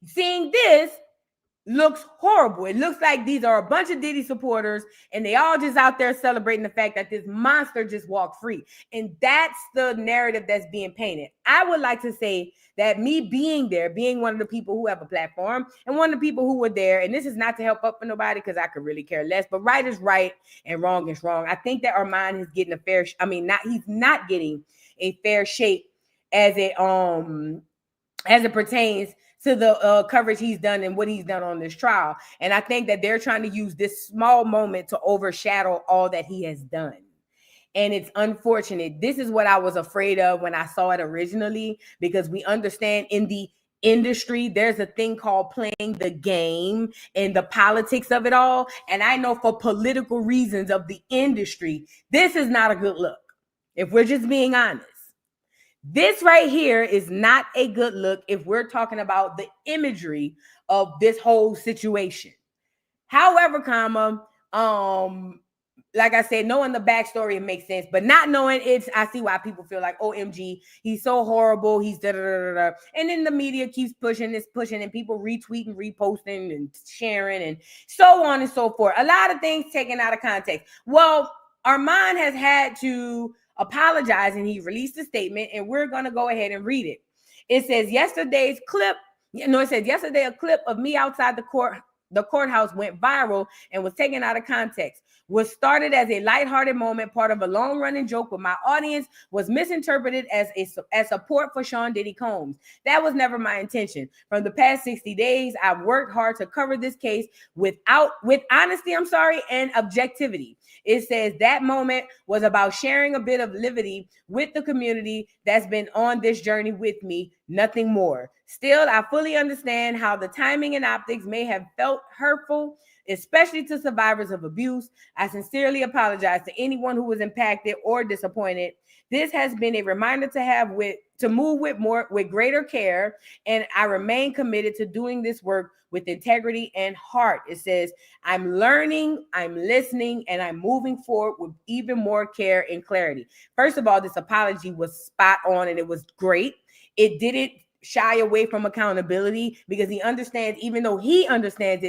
seeing this looks horrible. It looks like these are a bunch of Diddy supporters and they all just out there celebrating the fact that this monster just walked free. And that's the narrative that's being painted. I would like to say that me being there, being one of the people who have a platform and one of the people who were there, and this is not to help up for nobody because I could really care less, but right is right and wrong is wrong. I think that Arman is getting he's not getting a fair shake as it pertains to the coverage he's done and what he's done on this trial. And I think that they're trying to use this small moment to overshadow all that he has done. And it's unfortunate. This is what I was afraid of when I saw it originally, because we understand in the industry, there's a thing called playing the game and the politics of it all. And I know for political reasons of the industry, this is not a good look. If we're just being honest. This right here is not a good look if we're talking about the imagery of this whole situation. However, like I said, knowing the backstory, it makes sense, but not knowing it, I see why people feel like, OMG, he's so horrible, he's da-da-da-da-da. And then the media keeps pushing, and people retweeting, reposting, and sharing, and so on and so forth. A lot of things taken out of context. Well, Arman has had to apologize, and he released a statement, and we're going to go ahead and read it. It says, yesterday a clip of me outside the courthouse went viral and was taken out of context. Was started as a lighthearted moment, part of a long-running joke with my audience, was misinterpreted as support for Sean Diddy Combs. That was never my intention. From the past 60 days, I've worked hard to cover this case with honesty, and objectivity. It says that moment was about sharing a bit of levity with the community that's been on this journey with me, nothing more. Still, I fully understand how the timing and optics may have felt hurtful, especially to survivors of abuse. I sincerely apologize to anyone who was impacted or disappointed. This has been a reminder to move with greater care, and I remain committed to doing this work with integrity and heart. It says, I'm learning, I'm listening, and I'm moving forward with even more care and clarity. First of all, this apology was spot on, and it was great. It didn't shy away from accountability, because he understands, even though he understands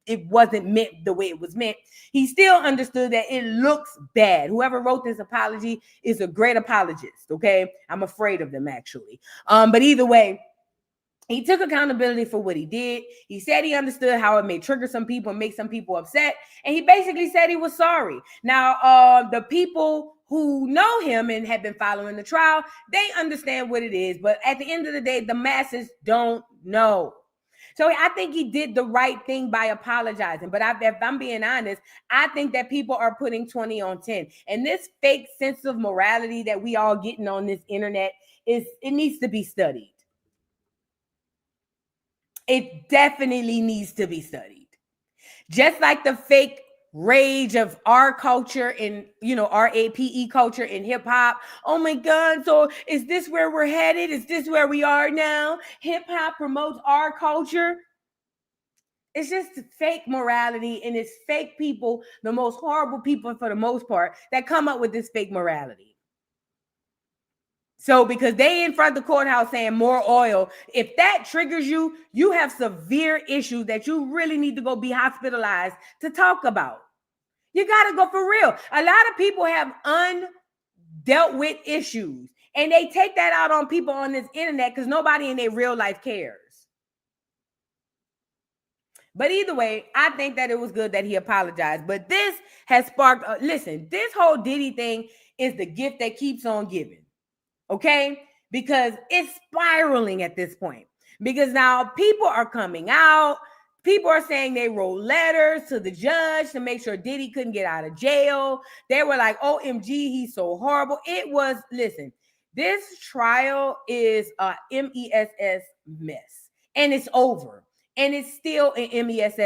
it wasn't meant the way it was meant, he still understood that it looks bad. Whoever wrote this apology is a great apologist, okay? I'm afraid of them, actually. But either way, he took accountability for what he did. He said he understood how it may trigger some people and make some people upset. And he basically said he was sorry. Now, the people who know him and have been following the trial, they understand what it is. But at the end of the day, the masses don't know. So I think he did the right thing by apologizing. But if I'm being honest, I think that people are putting 20 on 10. And this fake sense of morality that we all getting on this internet, it needs to be studied. It definitely needs to be studied. Just like the fake rage of our culture and, our APE culture in hip hop. Oh my God. So is this where we're headed? Is this where we are now? Hip hop promotes our culture. It's just fake morality, and it's fake people, the most horrible people for the most part, that come up with this fake morality. So because they in front of the courthouse saying more oil, if that triggers you, you have severe issues that you really need to go be hospitalized to talk about. You got to go for real. A lot of people have undealt with issues, and they take that out on people on this internet because nobody in their real life cares. But either way, I think that it was good that he apologized. But this has sparked, listen, this whole Diddy thing is the gift that keeps on giving. Okay, because it's spiraling at this point. Because now people are coming out. People are saying they wrote letters to the judge to make sure Diddy couldn't get out of jail. They were like, OMG, he's so horrible. Listen, this trial is a MESS mess. And it's over. And it's still an MESS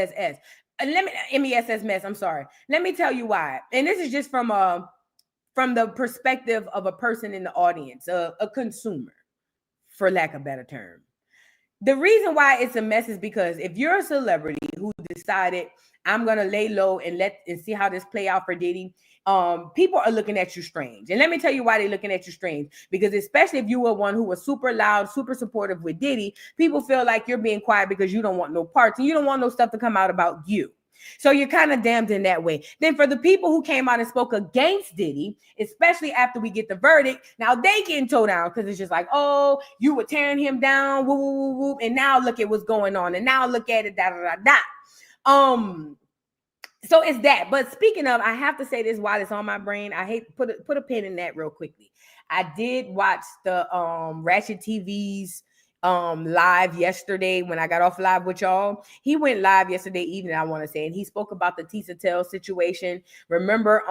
mess. I'm sorry. Let me tell you why. And this is just from the perspective of a person in the audience, a consumer, for lack of a better term. The reason why it's a mess is because if you're a celebrity who decided, I'm going to lay low and see how this play out for Diddy, people are looking at you strange. And let me tell you why they're looking at you strange. Because especially if you were one who was super loud, super supportive with Diddy, people feel like you're being quiet because you don't want no parts and you don't want no stuff to come out about you. So you're kind of damned in that way. Then for the people who came out and spoke against Diddy, especially after we get the verdict, now they getting towed down because it's just like, oh, you were tearing him down, whoop, whoop, whoop, and now look at what's going on, and now look at it, da da da da. So it's that. But speaking of, I have to say this while it's on my brain. I hate to put a pin in that real quickly. I did watch the Ratchet TV's live yesterday when I got off live with y'all. He went live yesterday evening, I want to say, and he spoke about the Tisa Tell situation. Remember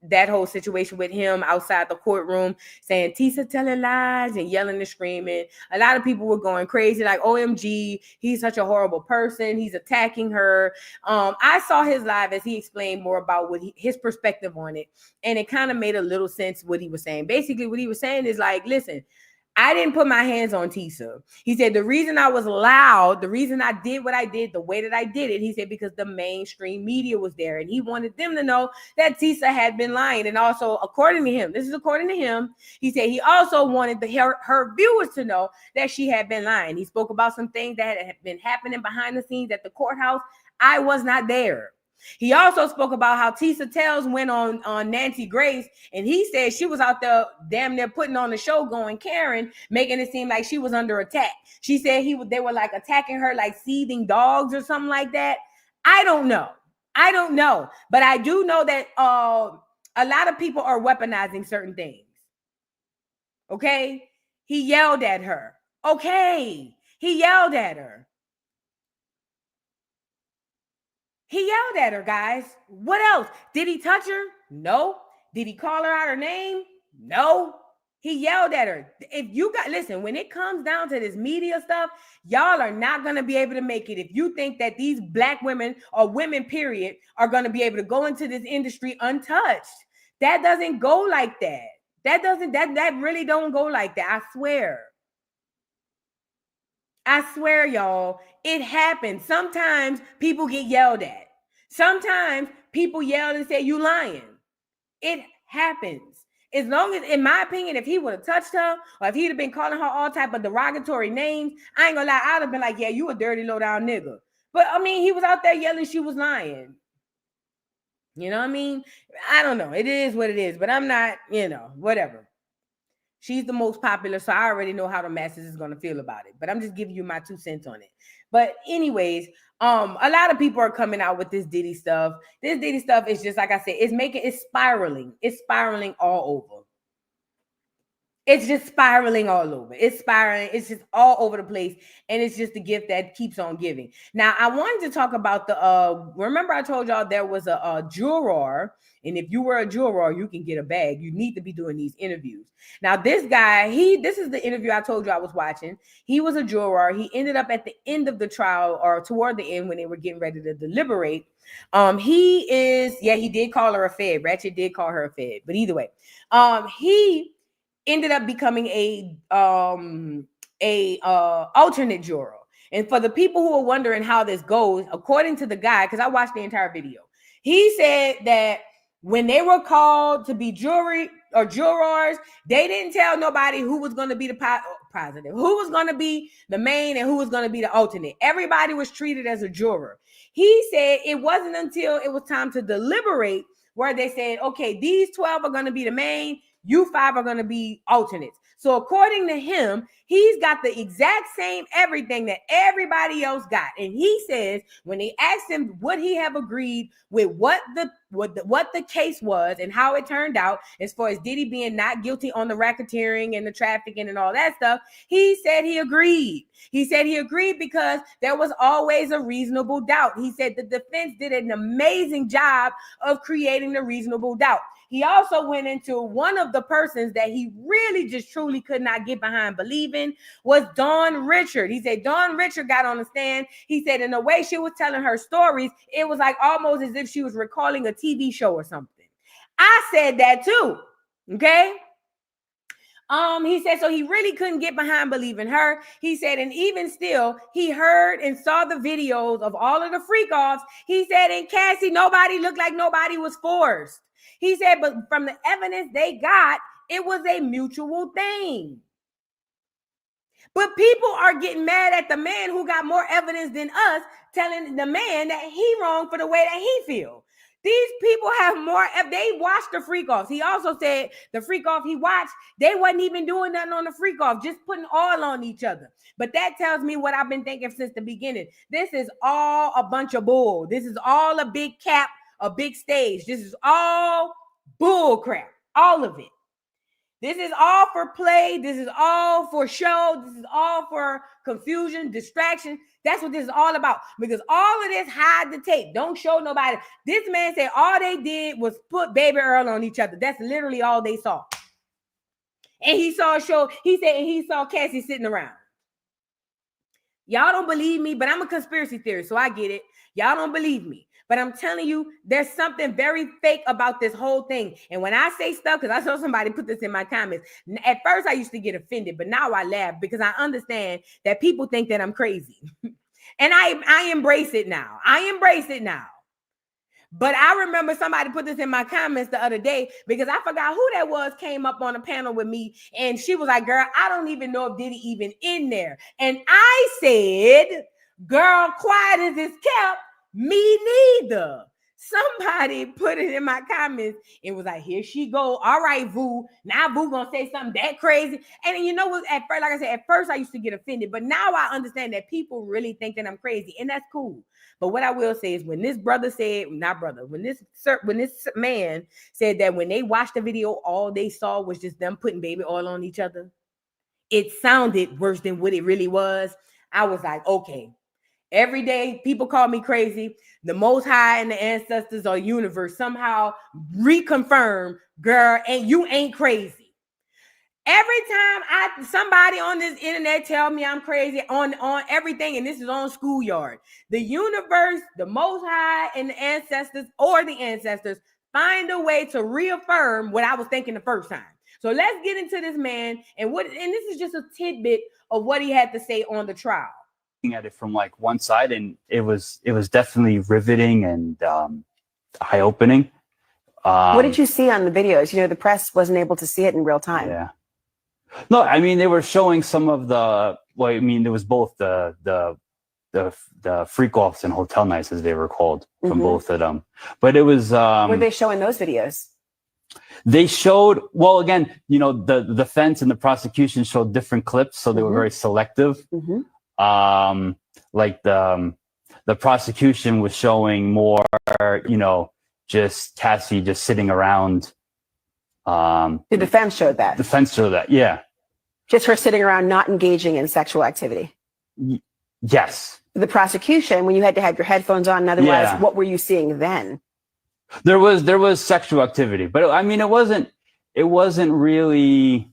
that whole situation with him outside the courtroom saying Tisa telling lies and yelling and screaming. A lot of people were going crazy, like, OMG, he's such a horrible person, he's attacking her. I saw his live as he explained more about his perspective on it, and it kind of made a little sense what he was saying. Basically what he was saying is like, listen, I didn't put my hands on Tisa. He said, the reason I was loud, the reason I did what I did, the way that I did it, he said, because the mainstream media was there and he wanted them to know that Tisa had been lying. And also, according to him, this is according to him, he said he also wanted her viewers to know that she had been lying. He spoke about some things that had been happening behind the scenes at the courthouse. I was not there. He also spoke about how Tisa Tells went on Nancy Grace, and he said she was out there damn near putting on the show, going Karen, making it seem like she was under attack. She said they were like attacking her like seething dogs or something like that. I don't know, but I do know that a lot of people are weaponizing certain things. Okay, he yelled at her. Okay, he yelled at her. He yelled at her, guys. What else? Did he touch her? No. Did he call her out her name? No. He yelled at her. Listen, when it comes down to this media stuff, y'all are not going to be able to make it if you think that these black women or women, period, are going to be able to go into this industry untouched. That doesn't go like that. That really don't go like that. I swear, y'all, it happens. Sometimes people get yelled at. Sometimes people yell and say, you lying. It happens. As long as, in my opinion, if he would have touched her or if he'd have been calling her all type of derogatory names, I ain't gonna lie, I'd have been like, yeah, you a dirty, low down nigga. But I mean, he was out there yelling she was lying. You know what I mean? I don't know. It is what it is, but I'm not, whatever. She's the most popular, so I already know how the masses is going to feel about it. But I'm just giving you my 2 cents on it. But anyways, a lot of people are coming out with this Diddy stuff. This Diddy stuff is just, like I said, it's spiraling. It's spiraling all over. It's just spiraling all over. It's spiraling. It's just all over the place. And it's just the gift that keeps on giving. Now, I wanted to talk about remember I told y'all there was a juror. And if you were a juror, you can get a bag. You need to be doing these interviews. Now, this guy, this is the interview I told you I was watching. He was a juror. He ended up at the end of the trial, or toward the end when they were getting ready to deliberate. He did call her a fed. Ratchet did call her a fed. But either way, he ended up becoming a alternate juror. And for the people who are wondering how this goes, according to the guy, because I watched the entire video, he said that when they were called to be jury or jurors, they didn't tell nobody who was going to be the positive, who was going to be the main, and who was going to be the alternate. Everybody was treated as a juror. He said it wasn't until it was time to deliberate where they said, okay, these 12 are going to be the main, you 5 are going to be alternates. So according to him, he's got the exact same everything that everybody else got. And he says when they asked him would he have agreed with what the case was and how it turned out, as far as Diddy being not guilty on the racketeering and the trafficking and all that stuff, he said he agreed. He said he agreed because there was always a reasonable doubt. He said the defense did an amazing job of creating the reasonable doubt. He also went into one of the persons that he really just truly could not get behind believing was Dawn Richard. He said Dawn Richard got on the stand. He said in the way she was telling her stories, it was like almost as if she was recalling a TV show or something. I said that too. Okay. He said, so he really couldn't get behind believing her. He said, and even still, he heard and saw the videos of all of the freak offs. He said, in Cassie, nobody looked like nobody was forced. He said, but from the evidence they got, it was a mutual thing. But people are getting mad at the man who got more evidence than us, telling the man that he wrong for the way that he feel. These people have more, they watched the freak offs. He also said the freak off he watched, they wasn't even doing nothing on the freak off, just putting all on each other. But that tells me what I've been thinking since the beginning. This is all a bunch of bull. This is all a big cap, a big stage. This is all bull crap, all of it. This is all for play. This is all for show. This is all for confusion, distraction. That's what this is all about. Because all of this, hide the tape. Don't show nobody. This man said all they did was put Baby Earl on each other. That's literally all they saw. And he saw a show. He said, and he saw Cassie sitting around. Y'all don't believe me, but I'm a conspiracy theorist, so I get it. Y'all don't believe me. But I'm telling you, there's something very fake about this whole thing. And when I say stuff, because I saw somebody put this in my comments, at first I used to get offended, but now I laugh because I understand that people think that I'm crazy. And I embrace it now. I embrace it now. But I remember somebody put this in my comments the other day because I forgot who that was, came up on a panel with me. And she was like, girl, I don't even know if Diddy even in there. And I said, girl, quiet as it's kept. Me neither. Somebody put it in my comments and was like, here she go. All right, Vu. Now Vu gonna say something that crazy. And you know what? At first, like I said, at first I used to get offended, but now I understand that people really think that I'm crazy, and that's cool. But what I will say is when this brother said, when this man said that when they watched the video, all they saw was just them putting baby oil on each other, it sounded worse than what it really was. I was like, okay. Every day, people call me crazy. The Most High and the ancestors or universe somehow reconfirm, girl, and you ain't crazy. Every time somebody on this internet tell me I'm crazy on everything, and this is on Schoolyard, the universe, the Most High, and the ancestors find a way to reaffirm what I was thinking the first time. So let's get into this man and this is just a tidbit of what he had to say on the trial. At it from like one side, and it was definitely riveting and eye-opening. What did you see on the videos? You know, the press wasn't able to see it in real time. Yeah. No, I mean they were showing some of the. Well, I mean there was both the freak offs and hotel nights as they were called from both of them. But it was. Were they showing those videos? They showed. Well, again, you know, the defense and the prosecution showed different clips, so they were very selective. Like the prosecution was showing more, you know, just Cassie just sitting around. The defense showed that. Defense showed that, yeah. Just her sitting around, not engaging in sexual activity. Yes. The prosecution, when you had to have your headphones on, and otherwise, what were you seeing then? There was sexual activity, but I mean, it wasn't really.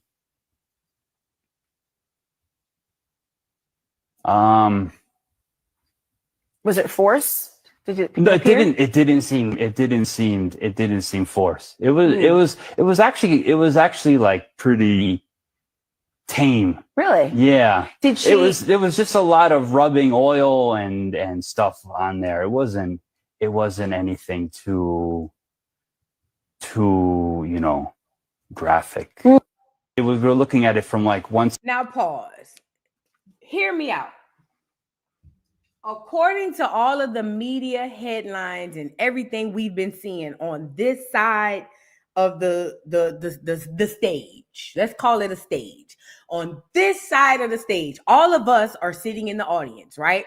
Was it force? No, it didn't. It didn't seem forced. It was actually like pretty tame. Really? Yeah. Did she? It was just a lot of rubbing oil and stuff on there. It wasn't anything too you know, graphic. We were looking at it from like one. Now pause. Hear me out. According to all of the media headlines and everything we've been seeing on this side of the stage, let's call it a stage. On this side of the stage, all of us are sitting in the audience, right?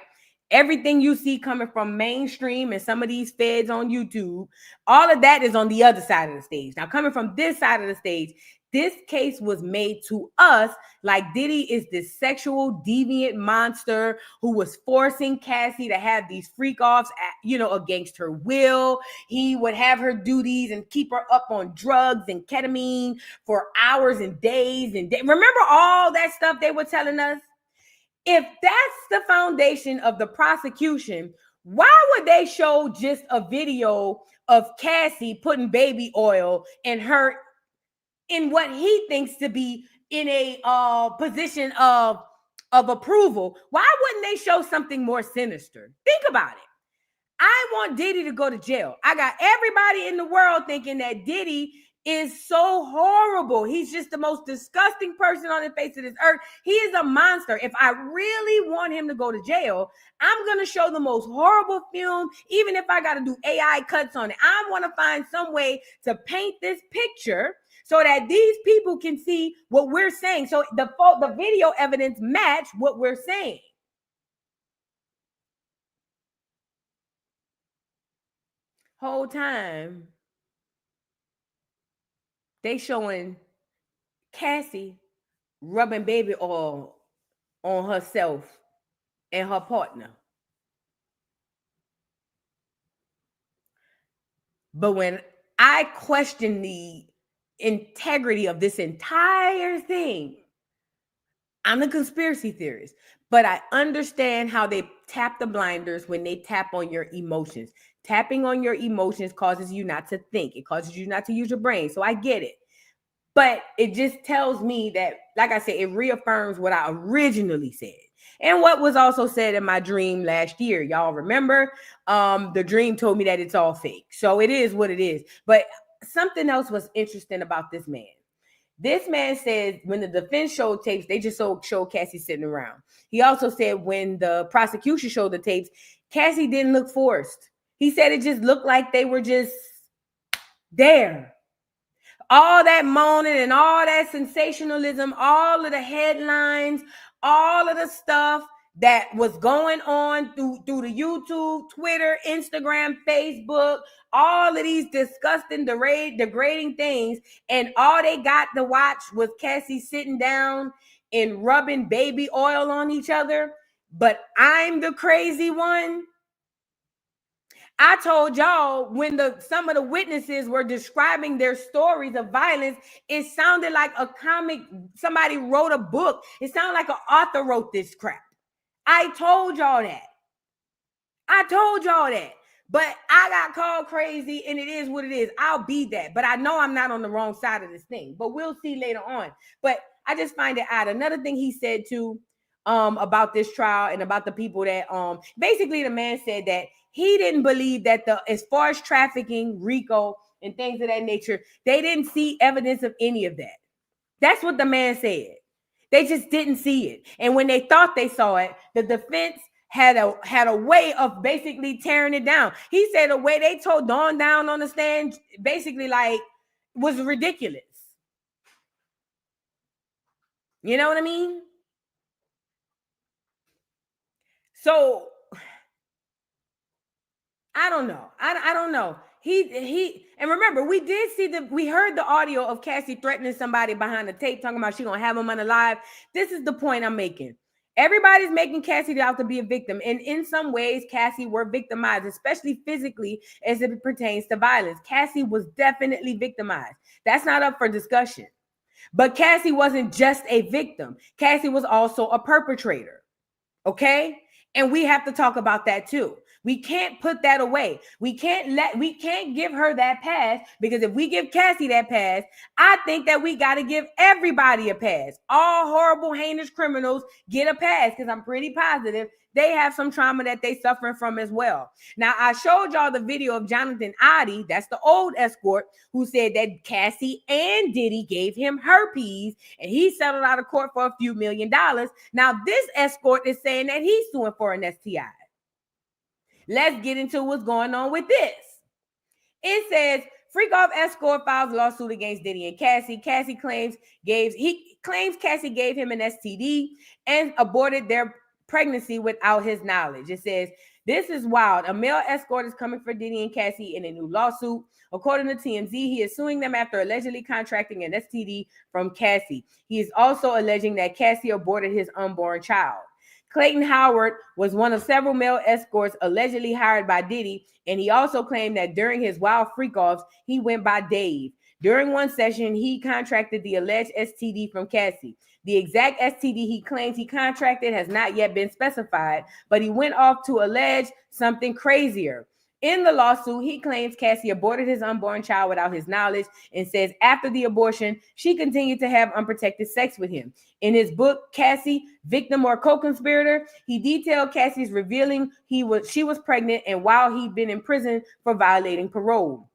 Everything you see coming from mainstream and some of these feds on YouTube, all of that is on the other side of the stage. Now, coming from this side of the stage, this case was made to us like Diddy is this sexual deviant monster who was forcing Cassie to have these freak offs, you know, against her will. He would have her do these and keep her up on drugs and ketamine for hours and days and days. Remember all that stuff they were telling us? If that's the foundation of the prosecution, why would they show just a video of Cassie putting baby oil in her in what he thinks to be in a position of approval? Why wouldn't they show something more sinister? Think about it. I want Diddy to go to jail. I got everybody in the world thinking that Diddy is so horrible. He's just the most disgusting person on the face of this earth. He is a monster. If I really want him to go to jail, I'm going to show the most horrible film, even if I got to do AI cuts on it. I want to find some way to paint this picture so that these people can see what we're saying. So the video evidence match what we're saying. Whole time they showing Cassie rubbing baby oil on herself and her partner. But when I question the integrity of this entire thing, I'm the conspiracy theorist, but I understand how they tap the blinders when they tap on your emotions. Tapping on your emotions causes you not to think. It causes you not to use your brain. So I get it. But it just tells me that, like I said, it reaffirms what I originally said. And what was also said in my dream last year. Y'all remember? The dream told me that it's all fake. So it is what it is. But something else was interesting about this man. This man said when the defense showed tapes, they just showed Cassie sitting around. He also said when the prosecution showed the tapes, Cassie didn't look forced. He said it just looked like they were just there. All that moaning and all that sensationalism, all of the headlines, all of the stuff that was going on through the YouTube, Twitter, Instagram, Facebook, all of these disgusting, degrading things. And all they got to watch was Cassie sitting down and rubbing baby oil on each other. But I'm the crazy one. I told y'all when some of the witnesses were describing their stories of violence, it sounded like a comic. Somebody wrote a book. It sounded like an author wrote this crap. I told y'all that. But I got called crazy, and it is what it is. I'll be that. But I know I'm not on the wrong side of this thing. But we'll see later on. But I just find it odd. Another thing he said too, about this trial and about the people that basically the man said that he didn't believe that as far as trafficking, RICO, and things of that nature, they didn't see evidence of any of that. That's what the man said. They just didn't see it. And when they thought they saw it, the defense had a way of basically tearing it down. He said the way they told Dawn down on the stand basically like was ridiculous. You know what I mean? So I don't know. I don't know. He and remember, we heard the audio of Cassie threatening somebody behind the tape, talking about she gonna have him unalive. This is the point I'm making. Everybody's making Cassie out to be a victim, and in some ways, Cassie were victimized, especially physically as it pertains to violence. Cassie was definitely victimized. That's not up for discussion. But Cassie wasn't just a victim. Cassie was also a perpetrator. Okay? And we have to talk about that too. We can't put that away. We can't give her that pass, because if we give Cassie that pass, I think that we got to give everybody a pass. All horrible, heinous criminals get a pass, because I'm pretty positive they have some trauma that they suffering from as well. Now, I showed y'all the video of Jonathan Oddie, that's the old escort, who said that Cassie and Diddy gave him herpes, and he settled out of court for a few $1 million. Now, this escort is saying that he's suing for an STI. Let's get into what's going on with this. It says, Freak Off Escort files lawsuit against Diddy and Cassie. Cassie claims Cassie gave him an STD and aborted their pregnancy without his knowledge. It says, this is wild. A male escort is coming for Diddy and Cassie in a new lawsuit. According to TMZ, he is suing them after allegedly contracting an STD from Cassie. He is also alleging that Cassie aborted his unborn child. Clayton Howard was one of several male escorts allegedly hired by Diddy, and he also claimed that during his wild freak-offs, he went by Dave. During one session, he contracted the alleged STD from Cassie. The exact STD he claims he contracted has not yet been specified, but he went off to allege something crazier. In the lawsuit, he claims Cassie aborted his unborn child without his knowledge, and says after the abortion, she continued to have unprotected sex with him. In his book, Cassie, Victim or Co-Conspirator, he detailed Cassie's revealing she was pregnant, and while he'd been in prison for violating parole.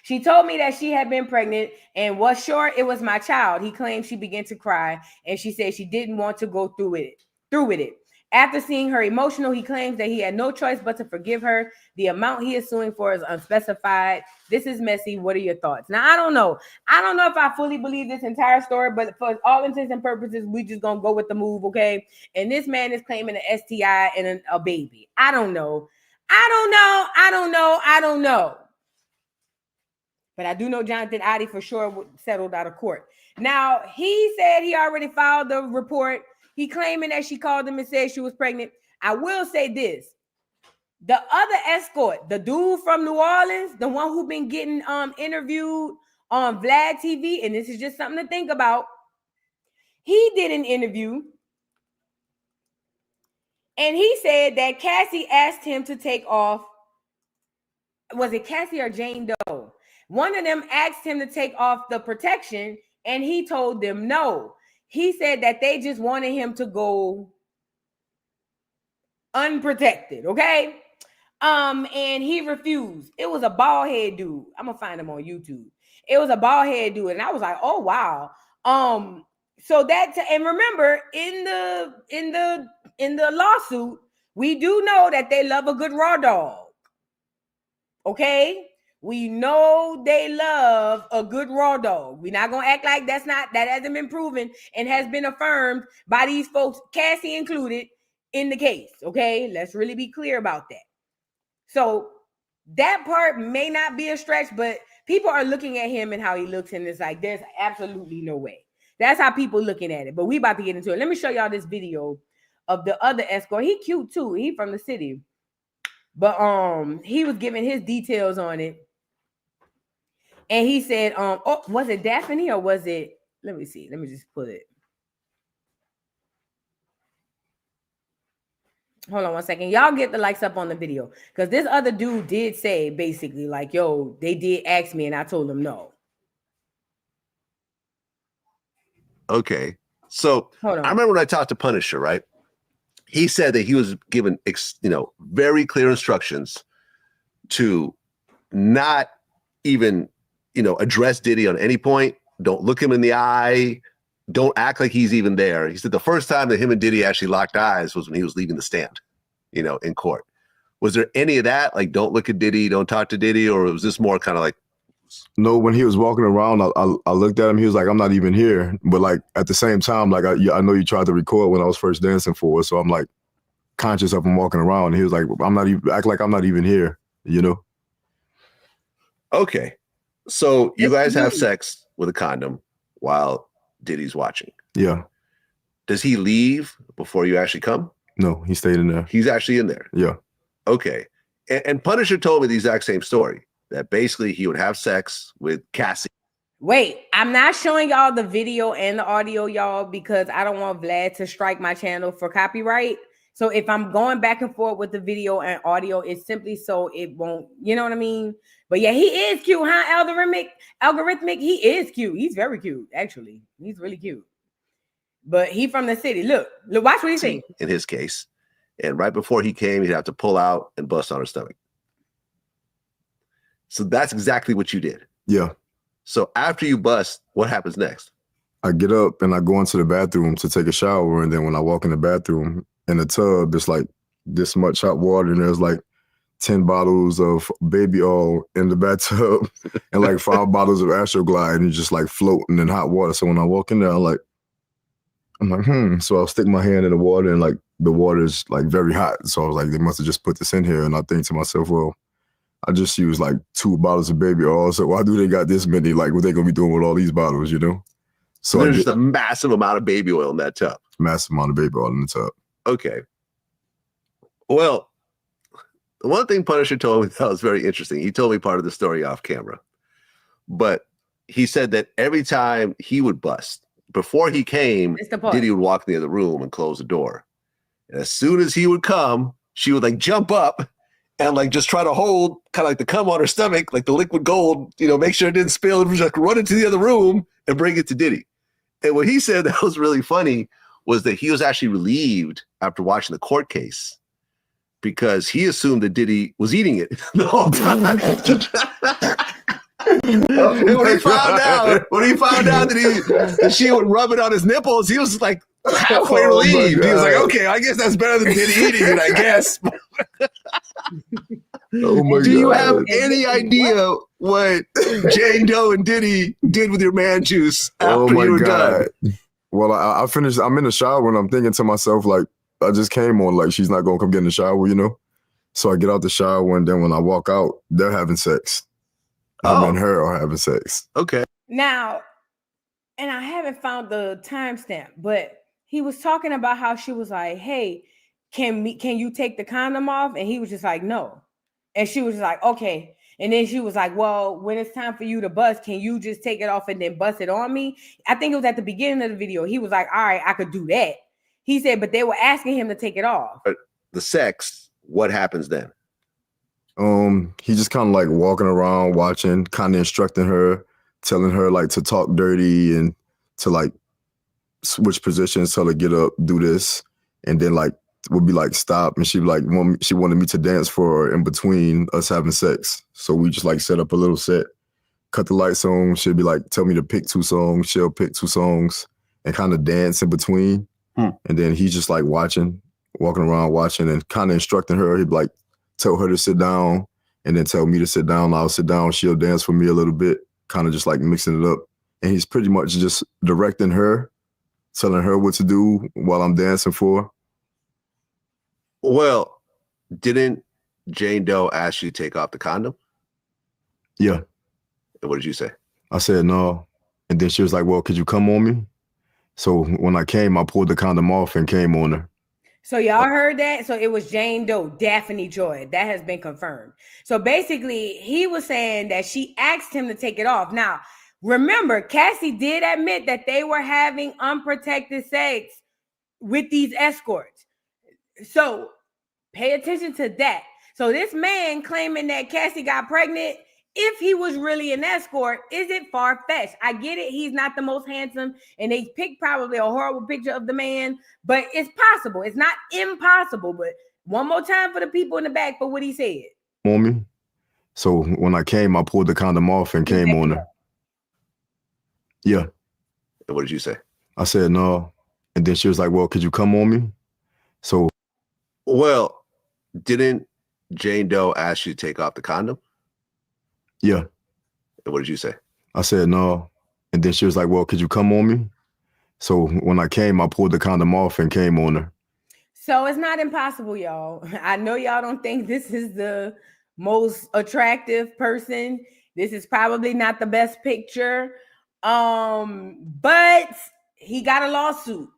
She told me that she had been pregnant and was sure it was my child. He claimed she began to cry, and she said she didn't want to go through with it. After seeing her emotional, he claims that he had no choice but to forgive her. The amount he is suing for is unspecified. This is messy. What are your thoughts? Now, I don't know. I don't know if I fully believe this entire story, but for all intents and purposes, we just gonna go with the move, okay? And this man is claiming an STI and a baby. I don't know. But I do know Jonathan Adi for sure settled out of court. Now, he said he already filed the report. He claiming that she called him and said she was pregnant. I will say this. The other escort, the dude from New Orleans, the one who been getting interviewed on Vlad TV, and this is just something to think about. He did an interview, and he said that Cassie asked him to take off. Was it Cassie or Jane Doe? One of them asked him to take off the protection, and he told them no. He said that they just wanted him to go unprotected, okay? And he refused. It was a bald head dude. I'm gonna find him on YouTube. It was a bald head dude, and I was like, oh wow. So that and remember in the lawsuit, we do know that they love a good raw dog. Okay, we know they love a good raw dog. We're not gonna act like that hasn't been proven and has been affirmed by these folks, Cassie included, in the case. Okay, let's really be clear about that. So that part may not be a stretch, but people are looking at him and how he looks, and it's like there's absolutely no way. That's how people looking at it. But we about to get into it. Let me show y'all this video of the other escort. He cute too. He from the city. But he was giving his details on it. And he said, oh, was it Daphne or was it? Let me see. Let me just put it. Hold on one second. Y'all get the likes up on the video. Because this other dude did say basically like, yo, they did ask me and I told them no. Okay. So I remember when I talked to Punisher, right? He said that he was given, very clear instructions to not even, address Diddy on any point. Don't look him in the eye. Don't act like he's even there. He said the first time that him and Diddy actually locked eyes was when he was leaving the stand, in court. Was there any of that? Like, don't look at Diddy, don't talk to Diddy, or was this more kind of like? No, when he was walking around, I looked at him. He was like, I'm not even here. But like at the same time, like I know you tried to record when I was first dancing for it. So I'm like conscious of him walking around. And he was like, act like I'm not even here, Okay. So you guys have sex with a condom while Diddy's watching. Yeah. Does he leave before you actually come? No, he stayed in there. He's actually in there. Yeah. Okay. And Punisher told me the exact same story, that basically he would have sex with Cassie. Wait, I'm not showing y'all the video and the audio, y'all, because I don't want Vlad to strike my channel for copyright. So if I'm going back and forth with the video and audio, it's simply so it won't, you know what I mean? But yeah, he is cute, huh? Algorithmic, he is cute. He's very cute, actually. He's really cute. But he from the city. Look, watch what he saying. In his case. And right before he came, he'd have to pull out and bust on her stomach. So that's exactly what you did. Yeah. So after you bust, what happens next? I get up and I go into the bathroom to take a shower. And then when I walk in the bathroom, in the tub, there's like this much hot water. And there's like 10 bottles of baby oil in the bathtub and like 5 bottles of Astroglide and just like floating in hot water. So when I walk in there, I'm like, So I'll stick my hand in the water and like the water is like very hot. So I was like, they must have just put this in here. And I think to myself, well, I just used like 2 bottles of baby oil. So why do they got this many? Like, what they gonna be doing with all these bottles, So there's just a massive amount of baby oil in that tub. Massive amount of baby oil in the tub. Okay. Well, the one thing Punisher told me that was very interesting. He told me part of the story off camera. But he said that every time he would bust, before he came, Diddy would walk in the other room and close the door. And as soon as he would come, she would like jump up and like just try to hold kind of like the cum on her stomach, like the liquid gold, make sure it didn't spill, and just run into the other room and bring it to Diddy. And what he said that was really funny was that he was actually relieved after watching the court case because he assumed that Diddy was eating it the whole time. And when he found out that she would rub it on his nipples, he was like halfway relieved. He was like, okay, I guess that's better than Diddy eating it, I guess. Do you have any idea what Jane Doe and Diddy did with your man juice after you were done? Well, I finished. I'm in the shower and I'm thinking to myself, like, I just came on, like, she's not going to come get in the shower, So I get out the shower and then when I walk out, they're having sex. him and her are having sex. Okay. Now, and I haven't found the timestamp, but he was talking about how she was like, "Hey, can you take the condom off?" And he was just like, "No." And she was just like, "Okay." And then she was like, "Well, when it's time for you to bust, can you just take it off and then bust it on me?" I think it was at the beginning of the video. He was like, "All right, I could do that." He said, but they were asking him to take it off. But the sex, what happens then? He just kind of like walking around, watching, kind of instructing her, telling her like to talk dirty and to like switch positions, tell her get up, do this, and then like would be like stop, and she wanted me to dance for her in between us having sex. So we just like set up a little set, cut the lights on. She'd be like, tell me to pick 2 songs. She'll pick 2 songs and kind of dance in between. And then he's just like watching, walking around watching and kind of instructing her. He'd like tell her to sit down and then tell me to sit down. I'll sit down. She'll dance for me a little bit, kind of just like mixing it up. And he's pretty much just directing her, telling her what to do while I'm dancing for her. Well, didn't Jane Doe ask you to take off the condom? Yeah. And what did you say? I said no. And then she was like, well, could you come on me? So when I came, I pulled the condom off and came on her. So y'all heard that? So it was Jane Doe, Daphne Joy. That has been confirmed. So basically, he was saying that she asked him to take it off. Now, remember, Cassie did admit that they were having unprotected sex with these escorts. So pay attention to that. So this man claiming that Cassie got pregnant, if he was really an escort, is it far-fetched? I get it. He's not the most handsome, and they picked probably a horrible picture of the man, but it's possible. It's not impossible, but one more time for the people in the back for what he said. On me. So when I came, I pulled the condom off and came on her. Yeah. And what did you say? I said no. And then she was like, well, could you come on me? So. Well, didn't Jane Doe ask you to take off the condom? Yeah. And what did you say? I said no. And then she was like, well, could you come on me? So when I came, I pulled the condom off and came on her. So it's not impossible, y'all. I know y'all don't think this is the most attractive person. This is probably not the best picture. But he got a lawsuit.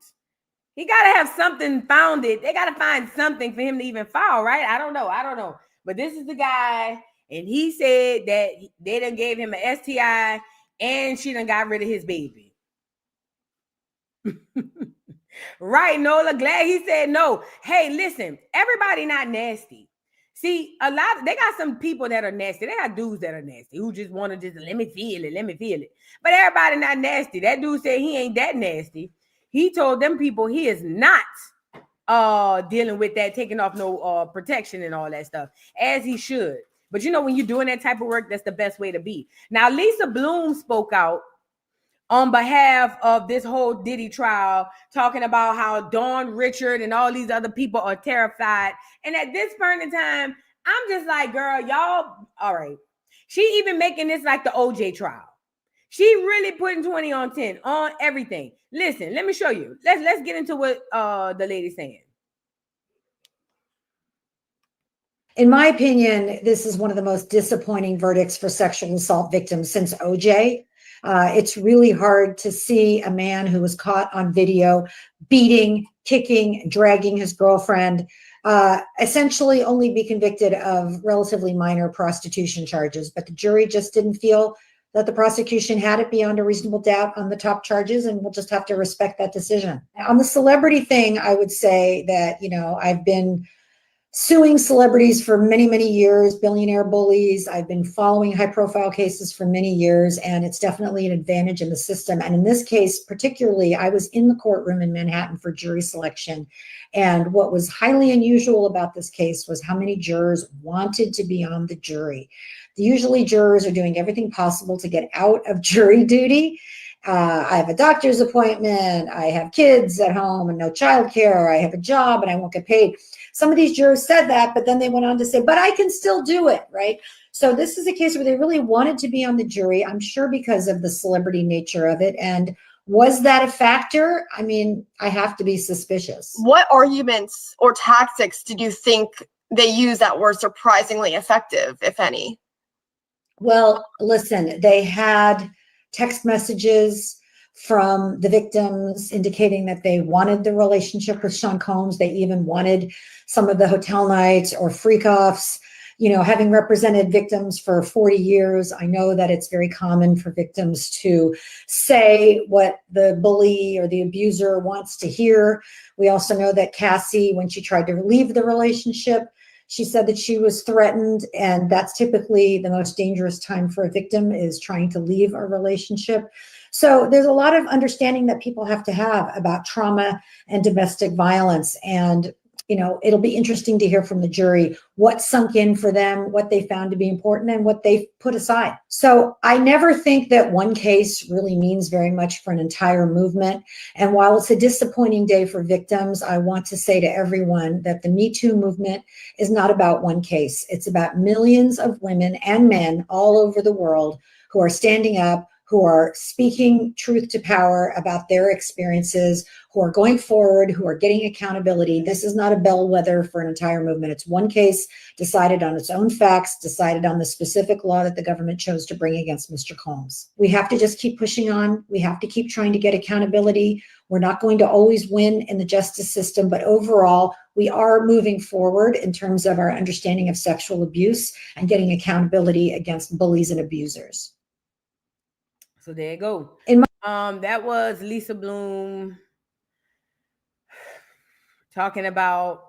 He got to have something founded. They got to find something for him to even file, right? I don't know. But this is the guy. And he said that they done gave him an STI and she done got rid of his baby. Right, Nola? Glad he said no. Hey, listen, everybody not nasty. See, they got some people that are nasty. They got dudes that are nasty who just want to just let me feel it. But everybody not nasty. That dude said he ain't that nasty. He told them people he is not dealing with that, taking off no protection and all that stuff, as he should. But you know, when you're doing that type of work, that's the best way to be. Now, Lisa Bloom spoke out on behalf of this whole Diddy trial, talking about how Dawn Richard and all these other people are terrified. And at this point in time, I'm just like, girl, y'all, all right. She even making this like the OJ trial. She really putting 20 on 10 on everything. Listen, let me show you. Let's get into what the lady's saying. In my opinion, this is one of the most disappointing verdicts for sexual assault victims since OJ. It's really hard to see a man who was caught on video beating, kicking, dragging his girlfriend, essentially only be convicted of relatively minor prostitution charges. But the jury just didn't feel that the prosecution had it beyond a reasonable doubt on the top charges, and we'll just have to respect that decision. On the celebrity thing, I would say that, I've been suing celebrities for many, many years, billionaire bullies. I've been following high-profile cases for many years, and it's definitely an advantage in the system. And in this case, particularly, I was in the courtroom in Manhattan for jury selection. And what was highly unusual about this case was how many jurors wanted to be on the jury. Usually, jurors are doing everything possible to get out of jury duty. I have a doctor's appointment, I have kids at home and no childcare, I have a job and I won't get paid. Some of these jurors said that, but then they went on to say, but I can still do it, right? So this is a case where they really wanted to be on the jury, I'm sure because of the celebrity nature of it. And was that a factor? I mean, I have to be suspicious. What arguments or tactics did you think they used that were surprisingly effective, if any? Well, listen, they had text messages from the victims indicating that they wanted the relationship with Sean Combs. They even wanted some of the hotel nights or freak offs. You know, having represented victims for 40 years, I know that it's very common for victims to say what the bully or the abuser wants to hear. We also know that Cassie, when she tried to leave the relationship, she said that she was threatened, and that's typically the most dangerous time for a victim, is trying to leave a relationship. So there's a lot of understanding that people have to have about trauma and domestic violence. And, you know, it'll be interesting to hear from the jury what sunk in for them, what they found to be important, and what they put aside. So I never think that one case really means very much for an entire movement. And while it's a disappointing day for victims, I want to say to everyone that the Me Too movement is not about one case. It's about millions of women and men all over the world who are standing up, who are speaking truth to power about their experiences, who are going forward, who are getting accountability. This is not a bellwether for an entire movement. It's one case decided on its own facts, decided on the specific law that the government chose to bring against Mr. Combs. We have to just keep pushing on. We have to keep trying to get accountability. We're not going to always win in the justice system, but overall, we are moving forward in terms of our understanding of sexual abuse and getting accountability against bullies and abusers. So there you go. That was Lisa Bloom talking about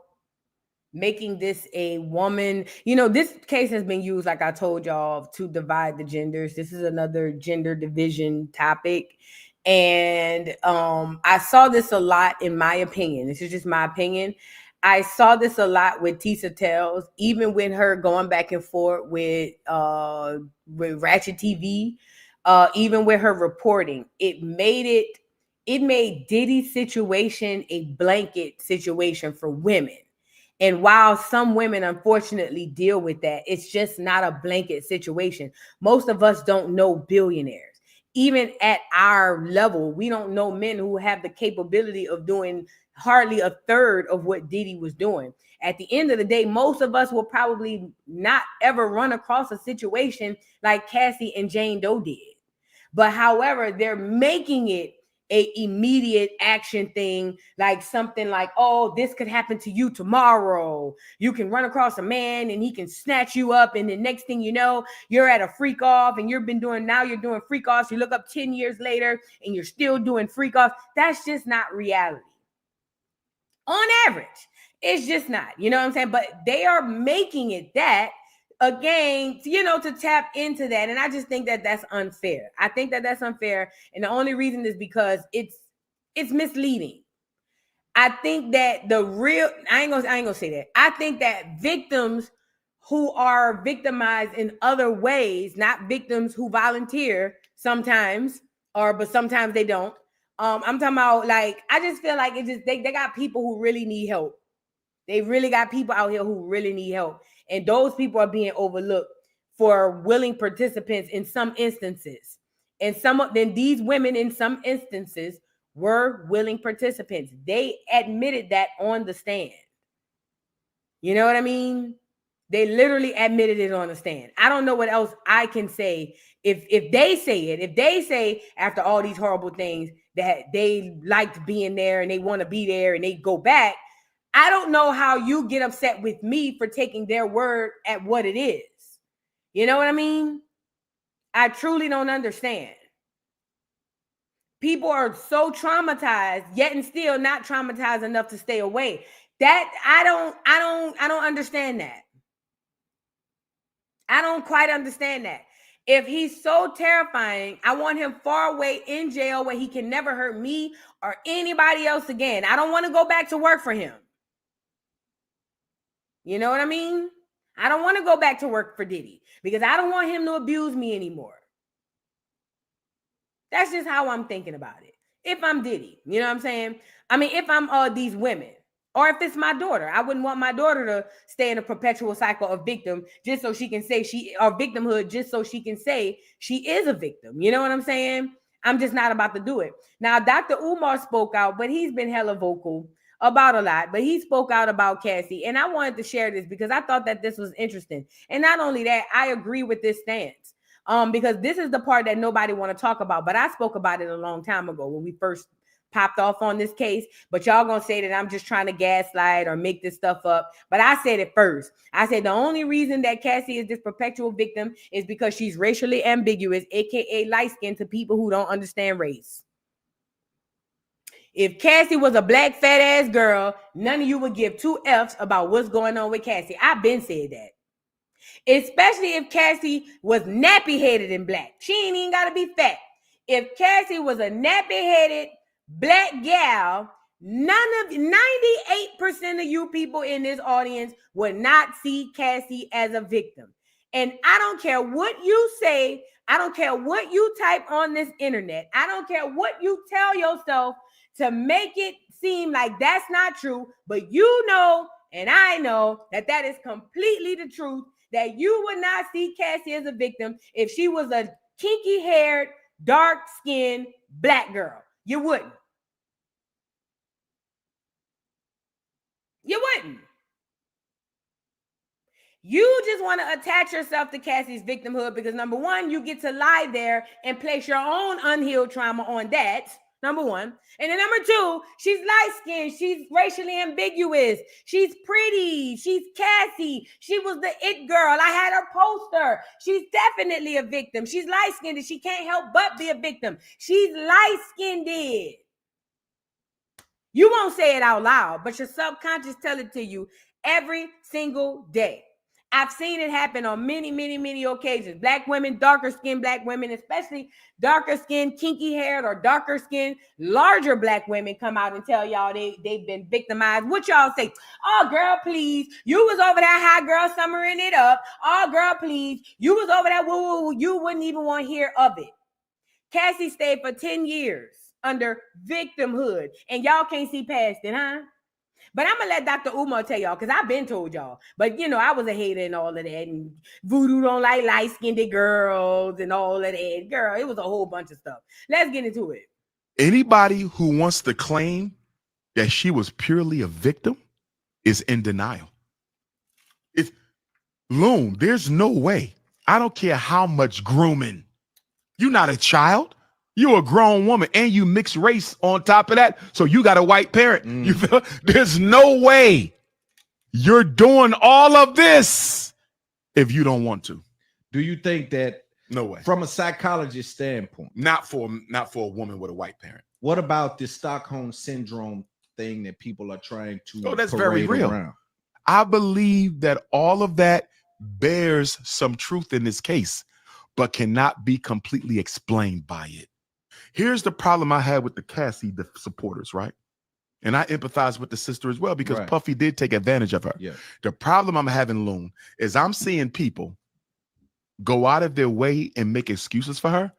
making this a woman. You know, this case has been used, like I told y'all, to divide the genders. This is another gender division topic. And I saw this a lot, in my opinion. This is just my opinion. I saw this a lot with Tisa Tells, even with her going back and forth with Ratchet TV. Even with her reporting, it made Diddy's situation a blanket situation for women. And while some women unfortunately deal with that, it's just not a blanket situation. Most of us don't know billionaires. Even at our level, we don't know men who have the capability of doing hardly a third of what Diddy was doing. At the end of the day, most of us will probably not ever run across a situation like Cassie and Jane Doe did. But however, they're making it a immediate action thing, like something like, oh, this could happen to you tomorrow. You can run across a man and he can snatch you up. And the next thing you know, you're at a freak off and you're doing freak offs. You look up 10 years later and you're still doing freak offs. That's just not reality. On average, it's just not, you know what I'm saying? But they are making it that, again, you know, to tap into that. And I just think that that's unfair. I think that that's unfair. And the only reason is because it's misleading. I think that I ain't gonna say that. I think that victims who are victimized in other ways, not victims who volunteer sometimes, but sometimes they don't. I'm talking about, like, I just feel like they got people who really need help. They really got people out here who really need help. And those people are being overlooked for willing participants in some instances. And then these women in some instances were willing participants. They admitted that on the stand. You know what I mean? They literally admitted it on the stand. I don't know what else I can say. If they say it, if they say after all these horrible things that they liked being there and they want to be there and they go back, I don't know how you get upset with me for taking their word at what it is. You know what I mean? I truly don't understand. People are so traumatized, yet and still not traumatized enough to stay away. That I don't understand that. I don't quite understand that. If he's so terrifying, I want him far away in jail where he can never hurt me or anybody else again. I don't want to go back to work for him. You know what I mean? I don't want to go back to work for Diddy because I don't want him to abuse me anymore. That's just how I'm thinking about it. If I'm Diddy, you know what I'm saying? I mean, if I'm these women, or if it's my daughter, I wouldn't want my daughter to stay in a perpetual cycle of victim just so she can say victimhood, just so she can say she is a victim. You know what I'm saying? I'm just not about to do it. Now, Dr. Umar spoke out, but he's been hella vocal about a lot, but he spoke out about Cassie. And I wanted to share this because I thought that this was interesting. And not only that, I agree with this stance. Because this is the part that nobody want to talk about. But I spoke about it a long time ago when we first popped off on this case. But y'all gonna say that I'm just trying to gaslight or make this stuff up. But I said it first. I said the only reason that Cassie is this perpetual victim is because she's racially ambiguous, aka light-skinned, to people who don't understand race. If Cassie was a black fat ass girl, none of you would give two F's about what's going on with Cassie. I've been said that. Especially if Cassie was nappy-headed and black. She ain't even got to be fat. If Cassie was a nappy-headed black gal, 98% of you people in this audience would not see Cassie as a victim. And I don't care what you say. I don't care what you type on this internet. I don't care what you tell yourself to make it seem like that's not true. But you know, and I know that that is completely the truth, that you would not see Cassie as a victim if she was a kinky-haired, dark-skinned black girl. You wouldn't. You wouldn't. You just want to attach yourself to Cassie's victimhood because, number one, you get to lie there and place your own unhealed trauma on that, number one. And then number two, she's light-skinned. She's racially ambiguous. She's pretty. She's Cassie. She was the it girl. I had her poster. She's definitely a victim. She's light-skinned and she can't help but be a victim. She's light-skinned. You won't say it out loud, but your subconscious tell it to you every single day. I've seen it happen on many, many, many occasions. Black women, darker skinned black women, especially darker skinned, kinky haired or darker skinned, larger black women come out and tell y'all they've been victimized. What y'all say? Oh, girl, please. You was over that hot girl summering it up. Oh, girl, please. You was over that woo-woo. You wouldn't even want to hear of it. Cassie stayed for 10 years under victimhood, and y'all can't see past it, huh? But I'm going to let Dr. Umar tell y'all, because I've been told y'all. But, you know, I was a hater and all of that. And voodoo don't like light-skinned girls and all of that. Girl, it was a whole bunch of stuff. Let's get into it. Anybody who wants to claim that she was purely a victim is in denial. If Loon, there's no way. I don't care how much grooming. You're not a child. You're a grown woman and you mix race on top of that. So you got a white parent. You feel? There's no way you're doing all of this if you don't want to. Do you think that? No way. From a psychologist standpoint, not for a woman with a white parent. What about the Stockholm syndrome thing that people are trying to? Oh, that's very real. Around? I believe that all of that bears some truth in this case, but cannot be completely explained by it. Here's the problem I had with the Cassie, the supporters, right? And I empathize with the sister as well because Puffy did take advantage of her. Yeah. The problem I'm having, Loon, is I'm seeing people go out of their way and make excuses for her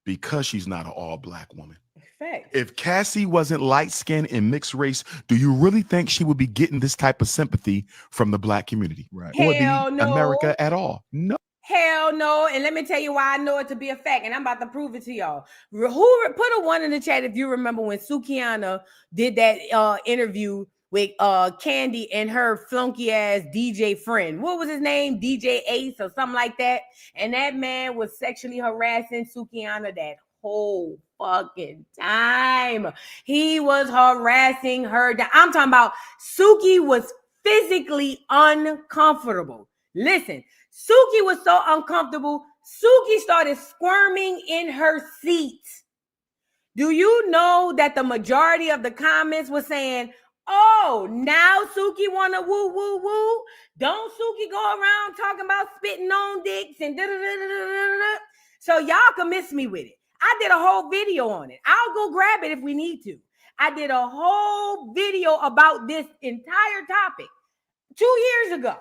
because she's not an all-black woman. Fact. If Cassie wasn't light-skinned and mixed race, do you really think she would be getting this type of sympathy from the black community? Right. Or Hell no. America at all? No. Hell no. And let me tell you why I know it to be a fact. And I'm about to prove it to y'all. Who put a one in the chat if you remember when Sukiana did that interview with Kandi and her flunky ass DJ friend. What was his name? DJ Ace or something like that. And that man was sexually harassing Sukiana that whole fucking time. He was harassing her. I'm talking about Suki was physically uncomfortable. Listen. Suki was so uncomfortable. Suki started squirming in her seat. Do you know that the majority of the comments were saying, oh, now Suki want to woo, woo, woo? Don't Suki go around talking about spitting on dicks and da-da-da-da-da-da-da? So y'all can miss me with it. I did a whole video on it. I'll go grab it if we need to. I did a whole video about this entire topic 2 years ago.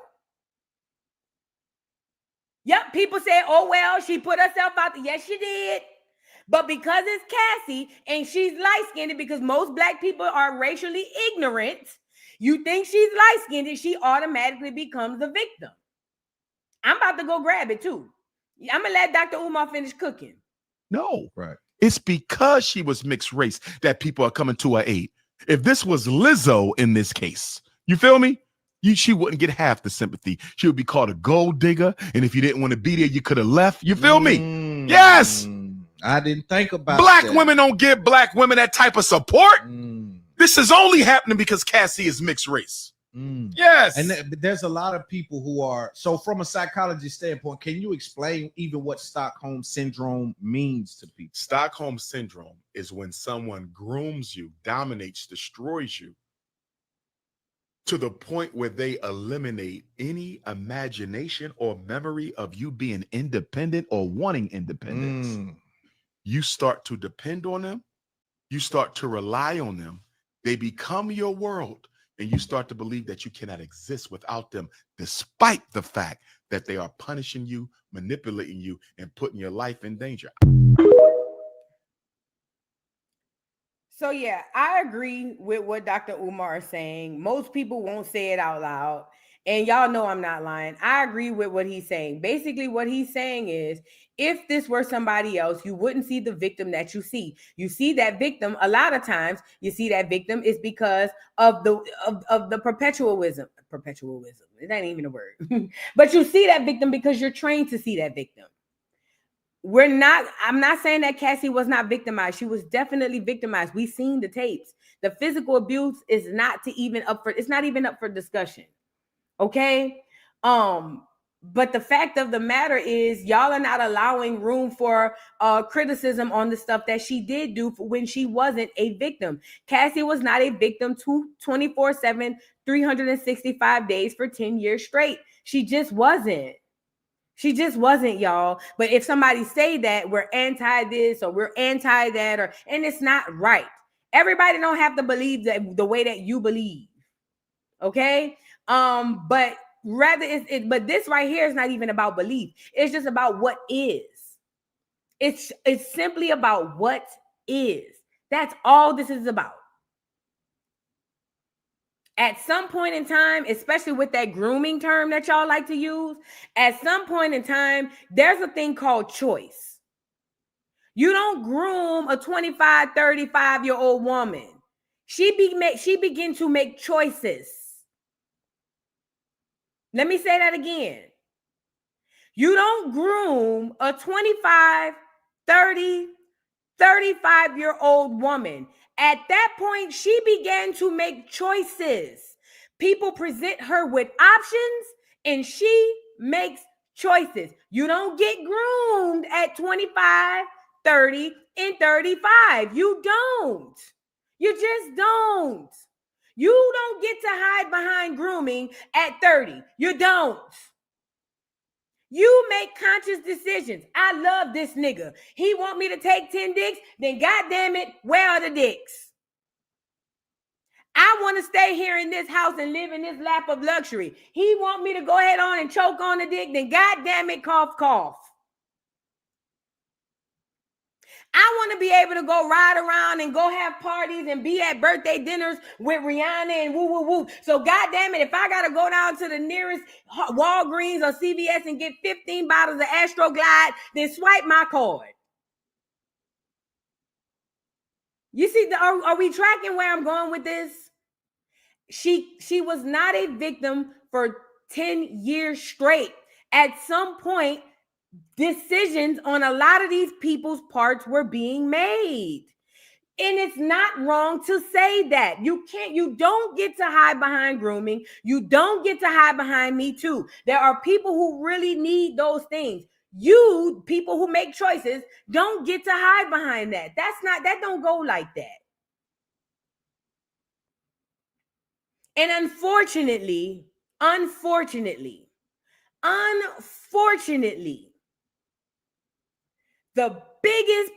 Yep, people said, oh, well, she put herself out there. Yes, she did. But because it's Cassie and she's light-skinned, because most black people are racially ignorant, you think she's light-skinned and she automatically becomes a victim. I'm about to go grab it, too. I'm going to let Dr. Umar finish cooking. No. Right. It's because she was mixed race that people are coming to her aid. If this was Lizzo in this case, you feel me? She wouldn't get half the sympathy. She would be called a gold digger, and if you didn't want to be there, you could have left. You feel me? Yes. I didn't think about Black that. women don't give black women that type of support. This is only happening because Cassie is mixed race. Yes. And there's a lot of people who are, so from a psychology standpoint, can you explain even what Stockholm Syndrome means to people? Stockholm Syndrome is when someone grooms you, dominates, destroys you to the point where they eliminate any imagination or memory of you being independent or wanting independence. You start to depend on them. You start to rely on them. They become your world, and you start to believe that you cannot exist without them, despite the fact that they are punishing you, manipulating you, and putting your life in danger. So yeah, I agree with what Dr. Umar is saying. Most people won't say it out loud. And y'all know I'm not lying. I agree with what he's saying. Basically, what he's saying is, if this were somebody else, you wouldn't see the victim that you see. You see that victim, a lot of times, you see that victim is because of the perpetualism. Perpetualism. It ain't even a word. But you see that victim because you're trained to see that victim. I'm not saying that Cassie was not victimized. She was definitely victimized. We've seen the tapes. The physical abuse is not even up for discussion. Okay. But the fact of the matter is, y'all are not allowing room for criticism on the stuff that she did do when she wasn't a victim. Cassie was not a victim 24/7, 365 days for 10 years straight. She just wasn't. She just wasn't, y'all. But if somebody say that we're anti this or we're anti that, and it's not right. Everybody don't have to believe that the way that you believe. Okay. But rather but this right here is not even about belief. It's just about what is. It's simply about what is. That's all this is about. At some point in time, especially with that grooming term that y'all like to use, at some point in time, there's a thing called choice. You don't groom a 25, 35-year-old woman. She begin to make choices. Let me say that again. You don't groom a 25, 30, 35-year-old woman. At that point, she began to make choices. People present her with options, and she makes choices. You don't get groomed at 25, 30, and 35. You don't. You just don't. You don't get to hide behind grooming at 30. You don't. You make conscious decisions. I love this nigga. He want me to take 10 dicks, then goddamn it, where are the dicks? I want to stay here in this house and live in this lap of luxury. He want me to go ahead on and choke on the dick, then goddamn it, cough, cough. I want to be able to go ride around and go have parties and be at birthday dinners with Rihanna and woo, woo, woo. So goddamn it, if I got to go down to the nearest Walgreens or CVS and get 15 bottles of Astroglide, then swipe my card. You see, are we tracking where I'm going with this? She was not a victim for 10 years straight. At some point, decisions on a lot of these people's parts were being made. And it's not wrong to say that. You don't get to hide behind grooming. You don't get to hide behind Me Too. There are people who really need those things. You, people who make choices, don't get to hide behind that. That don't go like that. And unfortunately, the biggest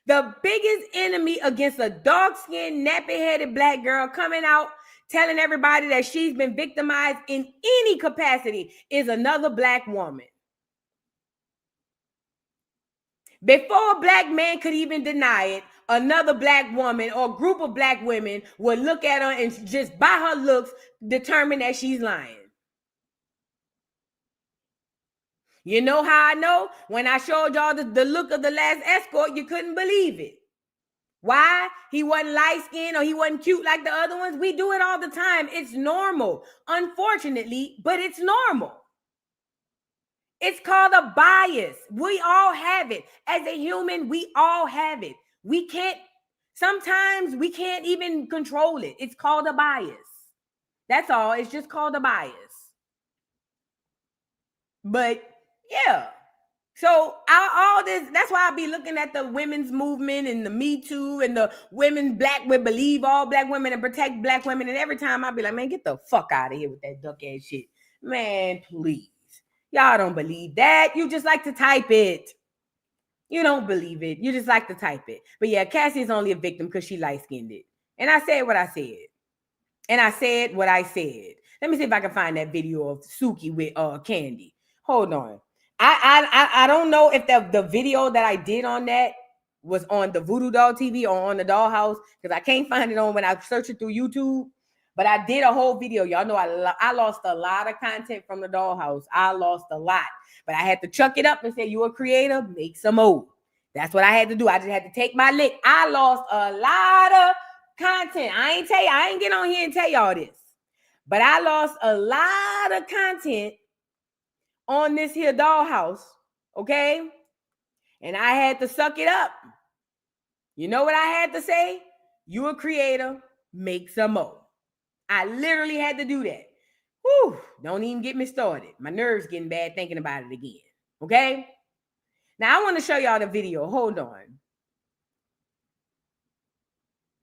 the biggest enemy against a dark-skinned, nappy-headed black girl coming out telling everybody that she's been victimized in any capacity is another black woman. Before a black man could even deny it, another black woman or group of black women would look at her and just by her looks determine that she's lying. You know how I know? When I showed y'all the look of the last escort, you couldn't believe it. Why? He wasn't light-skinned or he wasn't cute like the other ones. We do it all the time. It's normal, unfortunately, but it's normal. It's called a bias. We all have it. As a human, we all have it. Sometimes we can't even control it. It's called a bias. That's all. It's just called a bias. But yeah. So all this, that's why I be looking at the women's movement and the Me Too and the women we believe all black women and protect black women. And every time I be like, man, get the fuck out of here with that duck ass shit. Man, please. Y'all don't believe that. You just like to type it. You don't believe it. You just like to type it. But yeah, Cassie is only a victim because she light-skinned it. And I said what I said. And I said what I said. Let me see if I can find that video of Suki with Kandi. Hold on. I don't know if the video that I did on that was on the Voodoo Doll TV or on the Dollhouse, because I can't find it on when I search it through YouTube. But I did a whole video. Y'all know I lost a lot of content from the Dollhouse. I lost a lot. But I had to chuck it up and say, you a creator, make some more. That's what I had to do. I just had to take my lick. I lost a lot of content. I ain't get on here and tell y'all this. But I lost a lot of content on this here Dollhouse, okay? And I had to suck it up. You know what I had to say? You a creator, make some more. I literally had to do that. Whew, don't even get me started. My nerves getting bad thinking about it again, okay? Now, I want to show y'all the video. Hold on.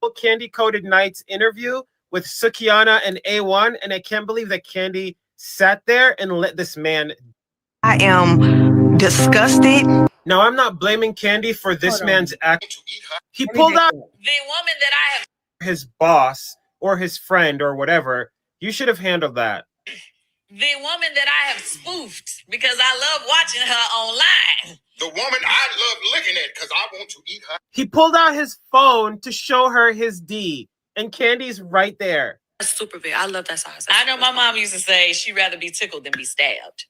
Kandi Coded Night's interview with Sukiana and A1, and I can't believe that Kandi sat there and let this man. I am disgusted. No, I'm not blaming Kandi for this man's act. He pulled out the woman that I have, his boss or his friend or whatever. You should have handled that. the woman that I have spoofed because I love watching her online. The woman I love looking at because I want to eat her. He pulled out his phone to show her his D, and Candy's right there. That's super big. I love that size. I know my mom used to say she'd rather be tickled than be stabbed.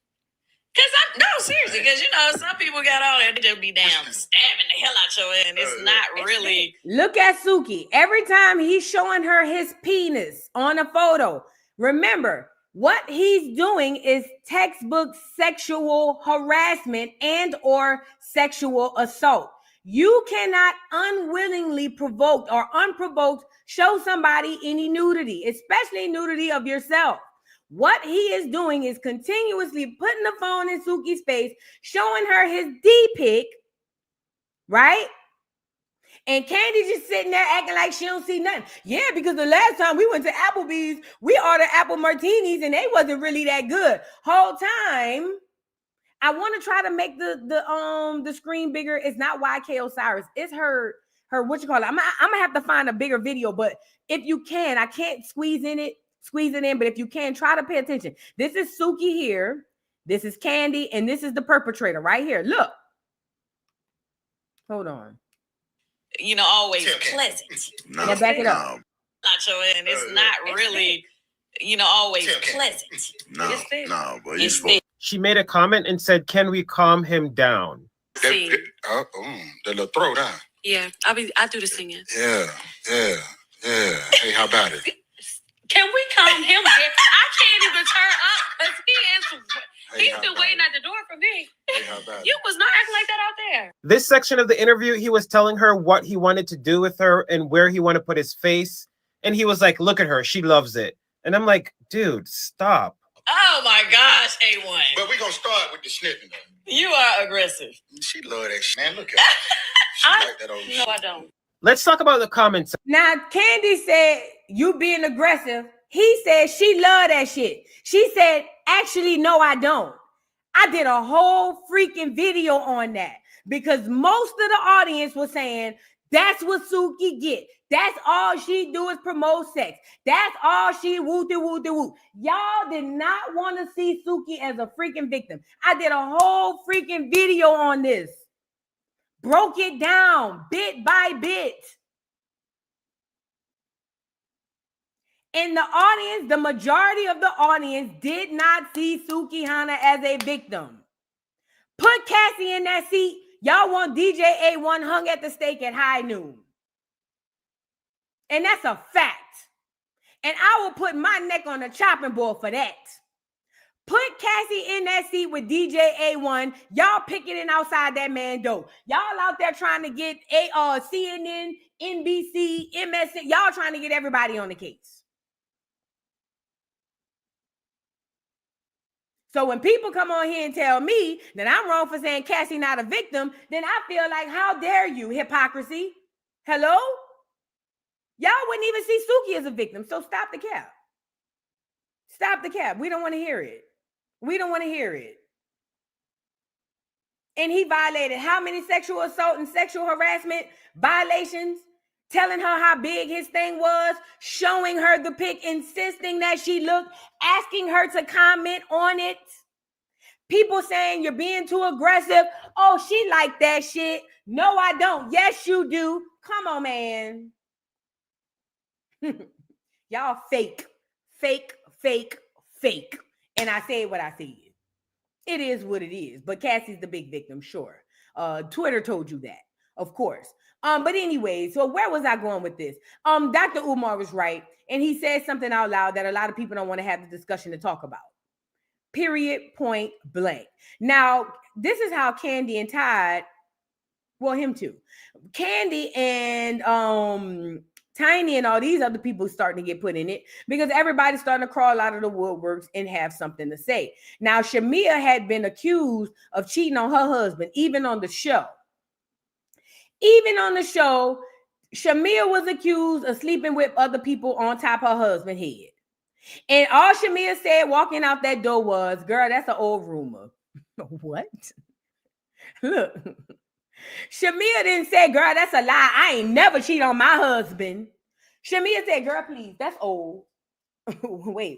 Seriously, because some people got all that, they'll be damn stabbing the hell out your ass, and it's not really. Look at Suki. Every time he's showing her his penis on a photo, remember, what he's doing is textbook sexual harassment and or sexual assault. You cannot unwillingly provoked or unprovoked show somebody any nudity, especially nudity of yourself. What he is doing is continuously putting the phone in Suki's face, showing her his D pic, right? And Kandi just sitting there acting like she don't see nothing. Yeah, because the last time we went to Applebee's, we ordered apple martinis and they wasn't really that good. Whole time, I want to try to make the screen bigger. It's not YK Osiris. It's her what you call it. I'm gonna have to find a bigger video, but if you can, I can't squeeze it in, but if you can, try to pay attention. This is Suki here. This is Kandi, and this is the perpetrator right here. Look. Hold on. Always pleasant. No, now back it up. Not your and it's not really, always pleasant. But she made a comment and said, "Can we calm him down?" The little throw down. Yeah, I do the singing. Yeah. Hey, how about it? Can we calm him down? I can't even turn up because he's been waiting at the door for me. Hey, how about You was not acting like that out there. This section of the interview, he was telling her what he wanted to do with her and where he wanted to put his face. And he was like, look at her. She loves it. And I'm like, dude, stop. Oh, my gosh, A1. But we're going to start with the sniffing, though. You are aggressive. She love that shit. Man, look at her. She like that old shit. No, I don't. Let's talk about the comments. Now, Kandi said, you being aggressive. He said she love that shit. She said, actually, no, I don't. I did a whole freaking video on that because most of the audience was saying, that's what Suki get. That's all she do is promote sex. That's all she woo. Y'all did not want to see Suki as a freaking victim. I did a whole freaking video on this. Broke it down bit by bit. And the audience, the majority of the audience did not see Suki Hana as a victim. Put Cassie in that seat. Y'all want DJ A1 hung at the stake at high noon. And that's a fact. And I will put my neck on the chopping board for that. Put Cassie in that seat with DJ A1. Y'all picketing outside that man door. Y'all out there trying to get CNN, NBC, MSN. Y'all trying to get everybody on the case. So when people come on here and tell me that I'm wrong for saying Cassie not a victim, then I feel like, how dare you, hypocrisy? Hello? Y'all wouldn't even see Suki as a victim. So stop the cap. Stop the cap. We don't want to hear it. We don't want to hear it. And he violated how many sexual assault and sexual harassment violations? Telling her how big his thing was, showing her the pic, insisting that she looked, asking her to comment on it. People saying you're being too aggressive. Oh, she like that shit. No, I don't. Yes, you do. Come on, man. Y'all fake. And I say what I said. It is what it is. But Cassie's the big victim, sure. Twitter told you that, of course. But anyway, so where was I going with this? Dr. Umar was right. And he said something out loud that a lot of people don't want to have the discussion to talk about. Period, point blank. Now, this is how Kandi and Todd, well, him too. Kandi and Tiny and all these other people starting to get put in it because everybody's starting to crawl out of the woodworks and have something to say. Now, Shamea had been accused of cheating on her husband, even on the show. Even on the show, Shamea was accused of sleeping with other people on top of her husband's head. And all Shamea said walking out that door was, girl, that's an old rumor. What? Look. Shamea didn't say, girl, that's a lie. I ain't never cheat on my husband. Shamea said, girl, please, that's old. Wait.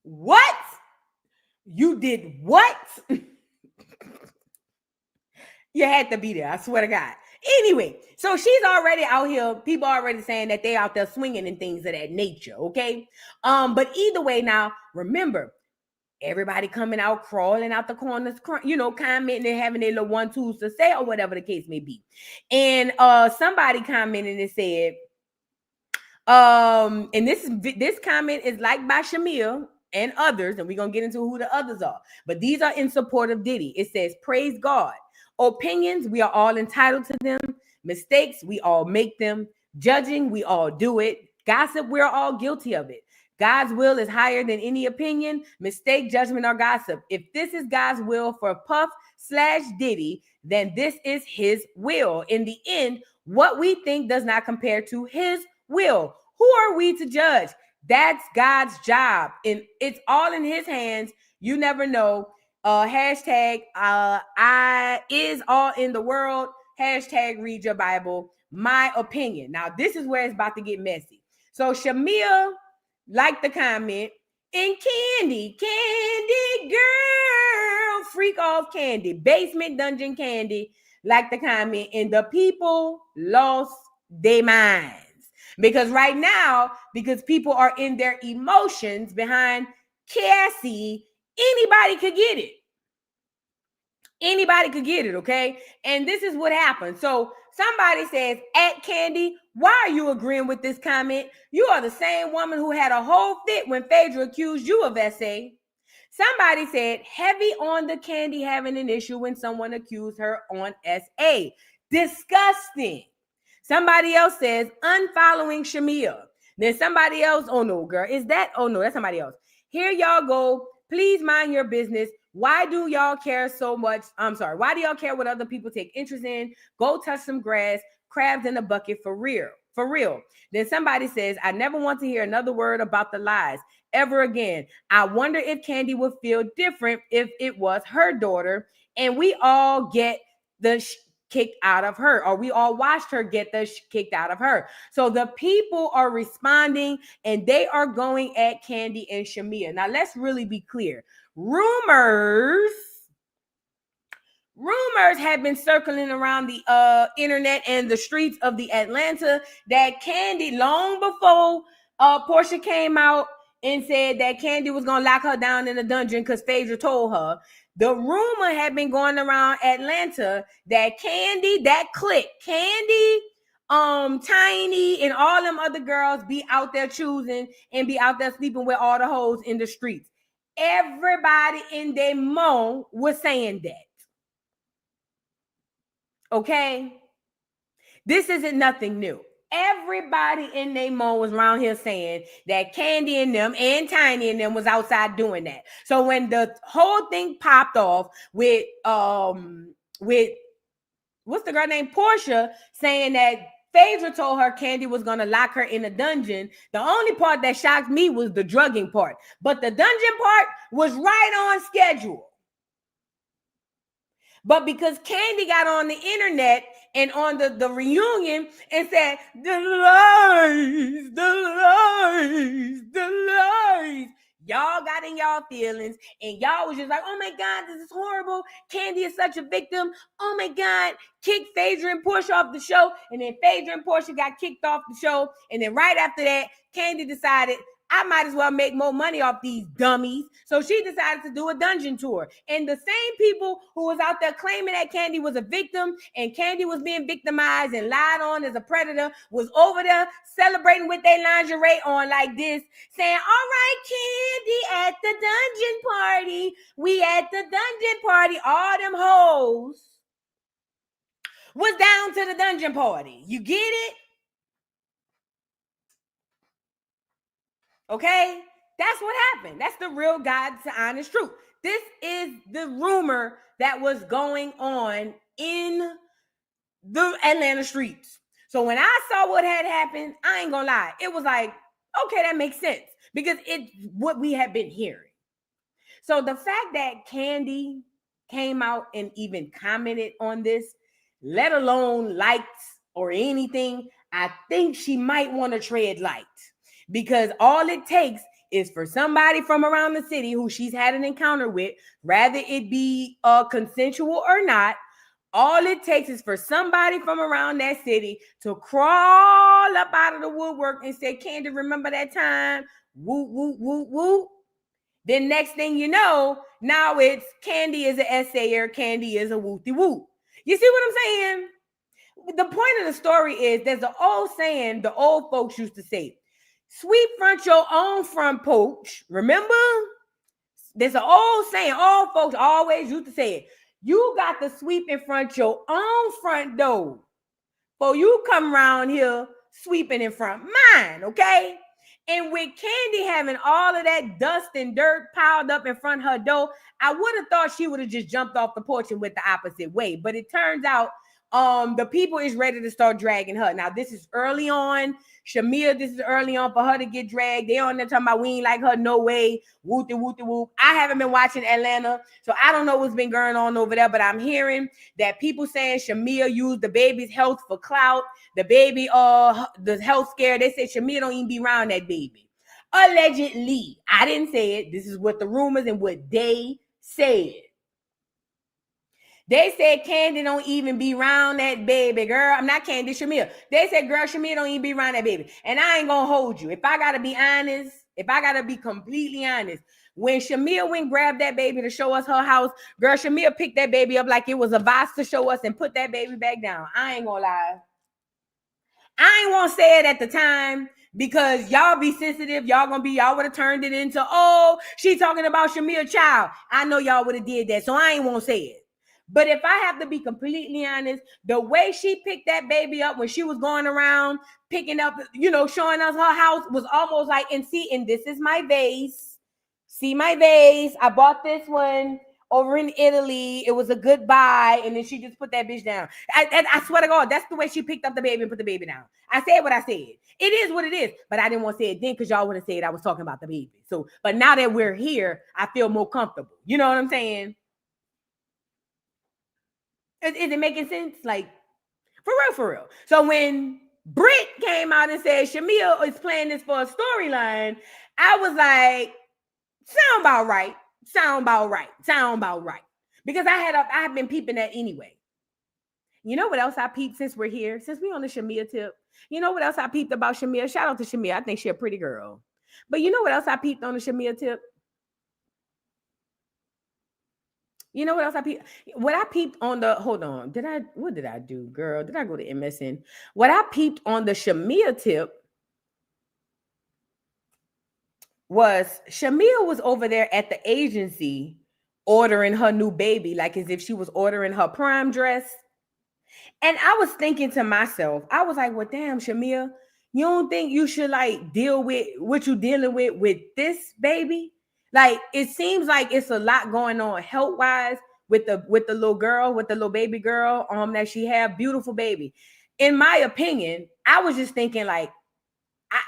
What? You did what? You had to be there, I swear to God. Anyway, so she's already out here. People are already saying that they out there swinging and things of that nature, okay? But either way now, remember, everybody coming out, crawling out the corners, commenting and having their little 1-2s to say or whatever the case may be. And somebody commented and said, and this comment is liked by Shamea and others, and we're going to get into who the others are. But these are in support of Diddy. It says, praise God. Opinions, we are all entitled to them. Mistakes, we all make them. Judging, we all do it. Gossip, we're all guilty of it. God's will is higher than any opinion, mistake, judgment, or gossip. If this is God's will for Puff/Diddy, then this is his will. In the end, what we think does not compare to his will. Who are we to judge? That's God's job. And it's all in his hands. You never know. Hashtag I is all in the world. Hashtag read your Bible. My opinion. Now, this is where it's about to get messy. So Shamea liked the comment, and Kandi girl, freak off Kandi, basement dungeon Kandi, liked the comment, and the people lost their minds. Because right now, because people are in their emotions behind Cassie, anybody could get it. Anybody could get it, okay? And this is what happened. So somebody says, at Kandi, why are you agreeing with this comment? You are the same woman who had a whole fit when Phaedra accused you of SA. Somebody said, heavy on the Kandi having an issue when someone accused her on SA. Disgusting. Somebody else says, unfollowing Shamea. Then somebody else, oh no, girl, is that? Oh no, that's somebody else. Here y'all go. Please mind your business. Why do y'all care so much? I'm sorry. Why do y'all care what other people take interest in? Go touch some grass, crabs in a bucket for real. For real. Then somebody says, I never want to hear another word about the lies ever again. I wonder if Kandi would feel different if it was her daughter and we all get the kicked out of her, or we all watched her get the kicked out of her. So the people are responding and they are going at Kandi and Shamea. Now let's really be clear. Rumors have been circling around the internet and the streets of the Atlanta that Kandi, long before Portia came out and said that Kandi was gonna lock her down in a dungeon because Phaedra told her, the rumor had been going around Atlanta that Kandi, that clique, Kandi, Tiny and all them other girls be out there choosing and be out there sleeping with all the hoes in the streets. Everybody in their moan was saying that. Okay? This isn't nothing new. Everybody in their moan was around here saying that Kandi and them and Tiny and them was outside doing that. So when the whole thing popped off with what's the girl named Portia saying that Phaedra told her Kandi was going to lock her in a dungeon. The only part that shocked me was the drugging part. But the dungeon part was right on schedule. But because Kandi got on the internet and on the reunion and said, the lies, y'all got in y'all feelings and y'all was just like, oh my God, this is horrible. Kandi is such a victim. Oh my God, kick Phaedra and Portia off the show. And then Phaedra and Portia got kicked off the show. And then right after that, Kandi decided, I might as well make more money off these dummies. So she decided to do a dungeon tour. And the same people who was out there claiming that Kandi was a victim and Kandi was being victimized and lied on as a predator was over there celebrating with their lingerie on like this, saying, all right, Kandi, at the dungeon party. We at the dungeon party. All them hoes was down to the dungeon party. You get it? Okay, that's what happened. That's the real God's honest truth. This is the rumor that was going on in the Atlanta streets. So when I saw what had happened, I ain't gonna lie. It was like, okay, that makes sense because it's what we have been hearing. So the fact that Kandi came out and even commented on this, let alone liked or anything, I think she might want to tread light. Because all it takes is for somebody from around the city who she's had an encounter with, rather it be consensual or not, all it takes is for somebody from around that city to crawl up out of the woodwork and say, Kandi, remember that time? Woo, woo, woo, woo. Then next thing you know, now it's Kandi is an essayer, Kandi is a wooty woo. You see what I'm saying? The point of the story is there's an old saying the old folks used to say, sweep front your own front porch. Remember? There's an old saying, all folks always used to say it. You got to sweep in front your own front door. So you come around here sweeping in front mine, okay? And with Kandi having all of that dust and dirt piled up in front of her door, I would have thought she would have just jumped off the porch and went the opposite way. But it turns out the people is ready to start dragging her. Now, this is early on. Shamia, this is early on for her to get dragged. They on there talking about we ain't like her, no way. Whoopty, whoopty, whoop. I haven't been watching Atlanta, so I don't know what's been going on over there, but I'm hearing that people saying Shamia used the baby's health for clout. The baby, the health scare. They said Shamia don't even be around that baby. Allegedly. I didn't say it. This is what the rumors and what they said. They said Kandi don't even be around that baby, girl. I'm not Kandi, Shamia. They said, girl, Shamia don't even be around that baby. And I ain't gonna hold you. If I gotta be honest, if I gotta be completely honest, when Shamia went and grabbed that baby to show us her house, girl, Shamia picked that baby up like it was a vase to show us and put that baby back down. I ain't gonna lie. I ain't want to say it at the time because y'all be sensitive. Y'all would have turned it into, oh, she talking about Shamia child. I know y'all would have did that. So I ain't want to say it. But if I have to be completely honest, the way she picked that baby up when she was going around picking up, showing us her house was almost like, and this is my vase. See my vase. I bought this one over in Italy. It was a good buy. And then she just put that bitch down. I swear to God, that's the way she picked up the baby and put the baby down. I said what I said. It is what it is. But I didn't want to say it then because y'all would have said I was talking about the baby. So, but now that we're here, I feel more comfortable. You know what I'm saying? Is it making sense? Like, for real. So when Britt came out and said Shamia is playing this for a storyline, I was like, sound about right. Because I have been peeping that anyway. You know what else I peeped since we're here? Since we on the Shamia tip. You know what else I peeped about Shamia? Shout out to Shamia. I think she's a pretty girl. But you know what else I peeped on the Shamia tip? You know what else I peeped? What I peeped on the hold on. What did I do, girl? Did I go to MSN? What I peeped on the Shamia tip was Shamia was over there at the agency ordering her new baby, like as if she was ordering her prom dress. And I was thinking to myself, I was like, well, damn, Shamia, you don't think you should like deal with what you're dealing with this baby? Like, it seems like it's a lot going on health-wise with the little girl, with the little baby girl that she had, beautiful baby. In my opinion, I was just thinking like,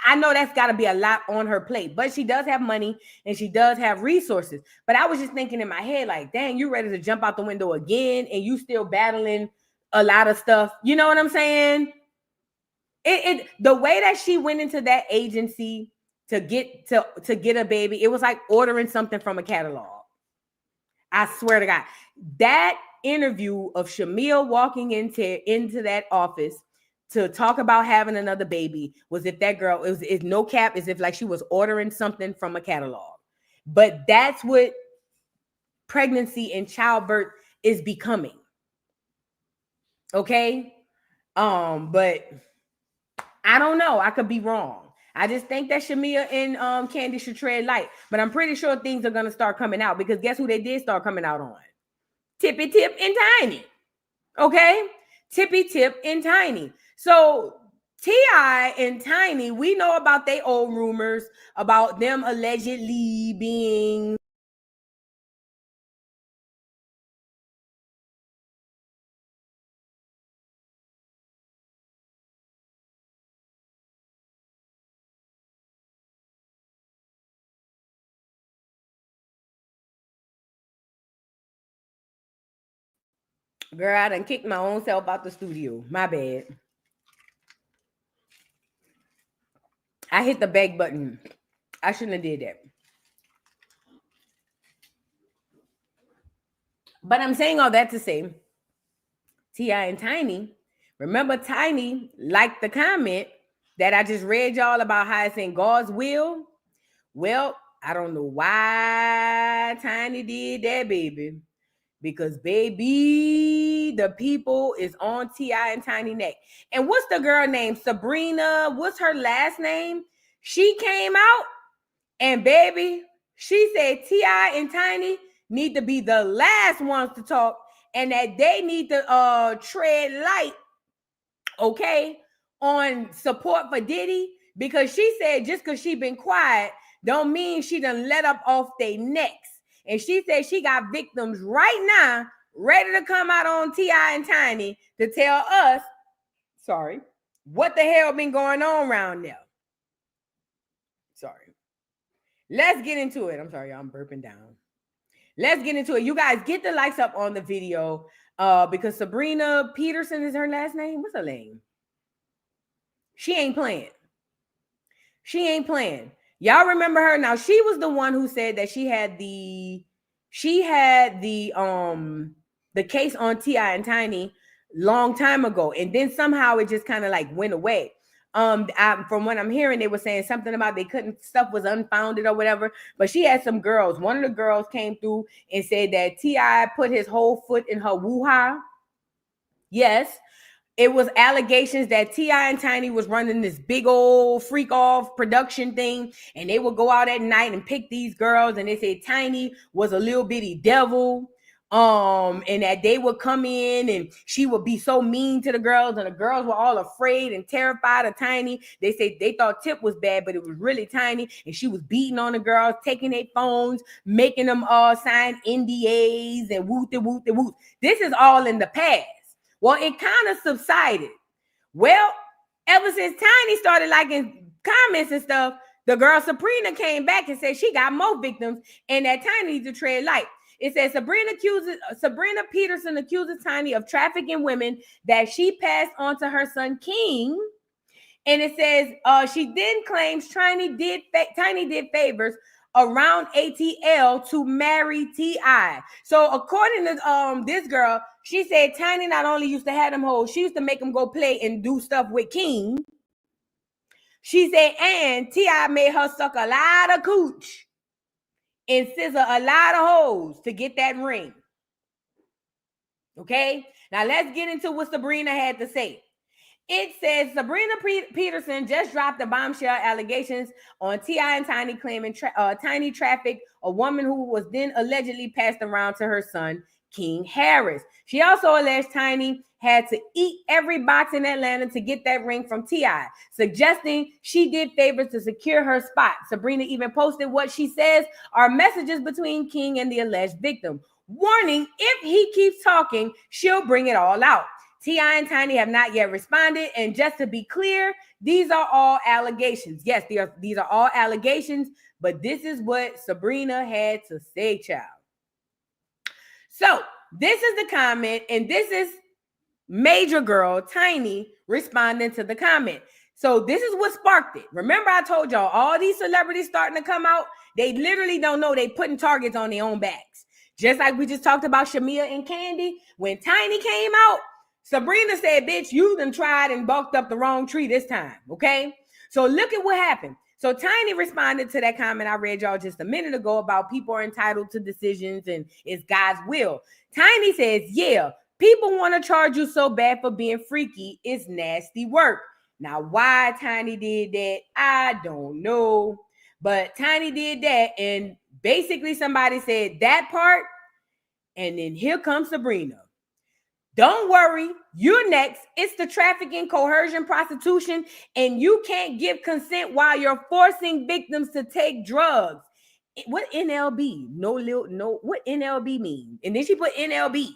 I know that's got to be a lot on her plate, but she does have money and she does have resources. But I was just thinking in my head, like, dang, you ready to jump out the window again and you still battling a lot of stuff. You know what I'm saying? The way that she went into that agency to get a baby, it was like ordering something from a catalog. I swear to God, that interview of Shamia walking into that office to talk about having another baby was if that girl is no cap, as if like she was ordering something from a catalog. But that's what pregnancy and childbirth is becoming. Okay. But I don't know. I could be wrong. I just think that Shamia and Kandi should tread light. But I'm pretty sure things are gonna start coming out because guess who they did start coming out on? Tippy Tip and Tiny. Okay? Tippy Tip and Tiny. So T.I. and Tiny, we know about their old rumors about them allegedly being girl, I done kicked my own self out the studio. My bad. I hit the beg button. I shouldn't have did that. But I'm saying all that to say, T.I. and Tiny, remember Tiny liked the comment that I just read y'all about how it's in God's will? Well, I don't know why Tiny did that, baby. Because, baby, the people is on T.I. and Tiny neck. And what's the girl name? Sabrina. What's her last name? She came out and, baby, she said T.I. and Tiny need to be the last ones to talk and that they need to tread light, okay, on support for Diddy. Because she said just because she been quiet don't mean she done let up off their necks. And she said she got victims right now ready to come out on T.I. and Tiny to tell us, what the hell been going on around there. Sorry. Let's get into it. I'm sorry, y'all, I'm burping down. Let's get into it. You guys get the likes up on the video because Sabrina Peterson is her last name. What's her name? She ain't playing. She ain't playing. Y'all remember her? Now, she was the one who said that she had the case on T.I. and Tiny long time ago. And then somehow it just kind of like went away. From what I'm hearing, they were saying something about stuff was unfounded or whatever. But she had some girls. One of the girls came through and said that T.I. put his whole foot in her woo-ha. Yes. It was allegations that T.I. and Tiny was running this big old freak off production thing. And they would go out at night and pick these girls. And they said Tiny was a little bitty devil. And that they would come in and she would be so mean to the girls. And the girls were all afraid and terrified of Tiny. They said they thought Tip was bad, but it was really Tiny. And she was beating on the girls, taking their phones, making them sign NDAs and whoop-de-whoop-de-whoop. This is all in the past. Well, it kind of subsided. Well, ever since Tiny started liking comments and stuff, the girl Sabrina came back and said she got more victims and that Tiny needs to tread light. It says Sabrina Peterson accuses Tiny of trafficking women that she passed on to her son King. And it says she then claims Tiny did favors around ATL to marry T.I. So according to this girl, she said Tiny not only used to have them hoes, she used to make them go play and do stuff with King. She said, and T.I. made her suck a lot of cooch and scissor a lot of hoes to get that ring. Okay, now let's get into what Sabrina had to say. It says Sabrina Peterson just dropped the bombshell allegations on T.I. and Tiny, claiming Tiny trafficked a woman who was then allegedly passed around to her son, King Harris. She also alleged Tiny had to eat every box in Atlanta to get that ring from T.I., suggesting she did favors to secure her spot. Sabrina even posted what she says are messages between King and the alleged victim, warning if he keeps talking, she'll bring it all out. T.I. and Tiny have not yet responded, and just to be clear, these are all allegations. Yes, these are all allegations, but this is what Sabrina had to say, child. So this is the comment, and this is major girl Tiny responding to the comment. So this is what sparked it. Remember, I told y'all all these celebrities starting to come out, they literally don't know they putting targets on their own backs. Just like we just talked about Shamia and Kandi. When Tiny came out, Sabrina said, bitch, you done tried and bulked up the wrong tree this time, okay? So look at what happened. So Tiny responded to that comment I read y'all just a minute ago about people are entitled to decisions and it's God's will. Tiny says, yeah, people want to charge you so bad for being freaky. It's nasty work. Now, why Tiny did that, I don't know. But Tiny did that, and basically somebody said that part, and then here comes Sabrina. Don't worry, you're next. It's the trafficking, coercion, prostitution, and you can't give consent while you're forcing victims to take drugs. What NLB? No, what NLB mean? And then she put NLB.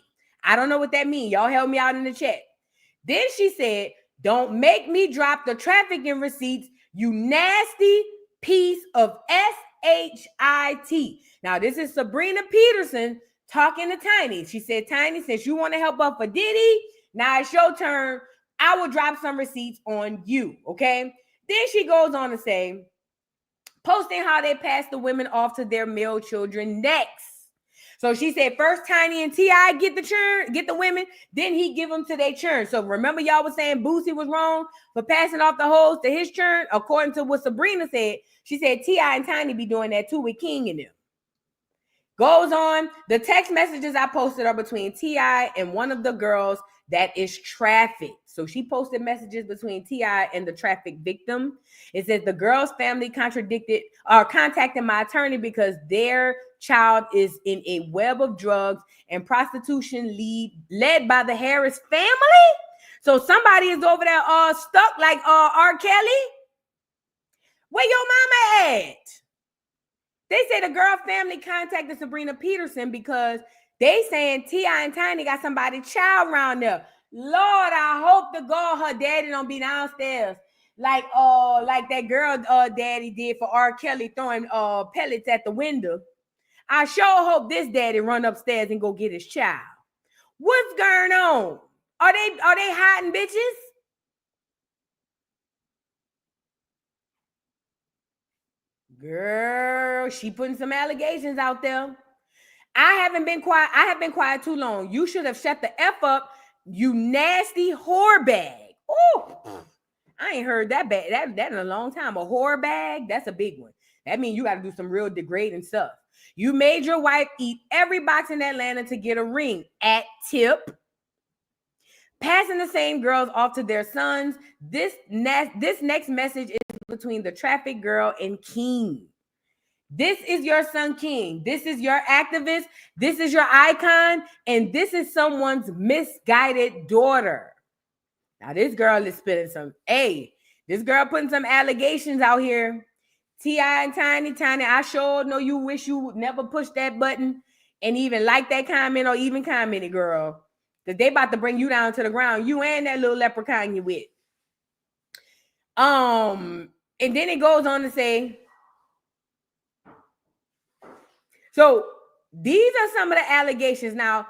I don't know what that means. Y'all help me out in the chat. Then she said, don't make me drop the trafficking receipts, you nasty piece of SHIT. Now, this is Sabrina Peterson talking to Tiny. She said, Tiny, since you want to help up for Diddy, now it's your turn. I will drop some receipts on you, okay? Then she goes on to say, posting how they pass the women off to their male children next. So she said, first Tiny and T.I. get the women, then he give them to their churn. So remember y'all was saying Boosie was wrong for passing off the hoes to his churn? According to what Sabrina said, she said T.I. and Tiny be doing that too with King and them. Goes on, the text messages I posted are between T.I. and one of the girls that is trafficked. So she posted messages between T.I. and the trafficked victim. It says the girl's family contacted my attorney because their child is in a web of drugs and prostitution led by the Harris family. So somebody is over there stuck like R. Kelly. Where your mama at? They say the girl family contacted Sabrina Peterson because they saying T.I. and Tiny got somebody child around there. Lord, I hope to God her daddy don't be downstairs like that girl daddy did for R. Kelly throwing pellets at the window. I sure hope this daddy run upstairs and go get his child. What's going on? Are they hiding bitches? Girl, she putting some allegations out there. I haven't been quiet. I have been quiet too long. You should have shut the F up, you nasty whore bag. Oh, I ain't heard that bad that in a long time. A whore bag, that's a big one. That means you got to do some real degrading stuff. You made your wife eat every box in Atlanta to get a ring at tip. Passing the same girls off to their sons. This next message is between the trafficked girl and King. This is your son, King. This is your activist. This is your icon. And this is someone's misguided daughter. Now, this girl is spitting some, this girl putting some allegations out here. T.I. and Tiny, I sure know you wish you would never push that button and even like that comment or even comment it, girl. Because they about to bring you down to the ground. You and that little leprechaun you with. And then it goes on to say, so these are some of the allegations. Now,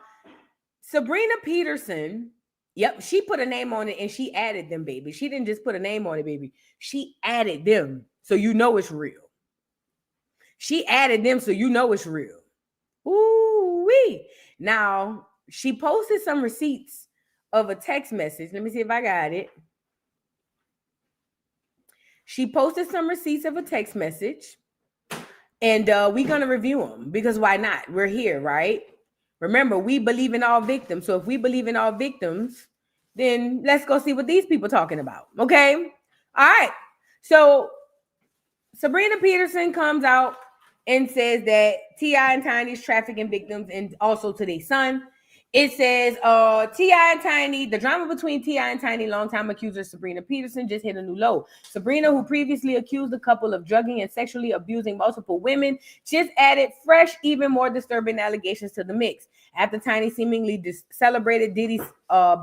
Sabrina Peterson, yep, she put a name on it and she added them, baby. She didn't just put a name on it, baby. She added them. So you know it's real. She added them so you know it's real. Ooh-wee. Now, she posted some receipts of a text message. Let me see if I got it. She posted some receipts of a text message. And we're going to review them because why not? We're here, right? Remember, we believe in all victims. So if we believe in all victims, then let's go see what these people are talking about. Okay. All right. So Sabrina Peterson comes out and says that T.I. and Tiny's trafficking victims and also to their son. It says T.I. and Tiny, the drama between T.I. and Tiny longtime accuser Sabrina Peterson just hit a new low. Sabrina, who previously accused the couple of drugging and sexually abusing multiple women, just added fresh, even more disturbing allegations to the mix. After Tiny seemingly celebrated Diddy's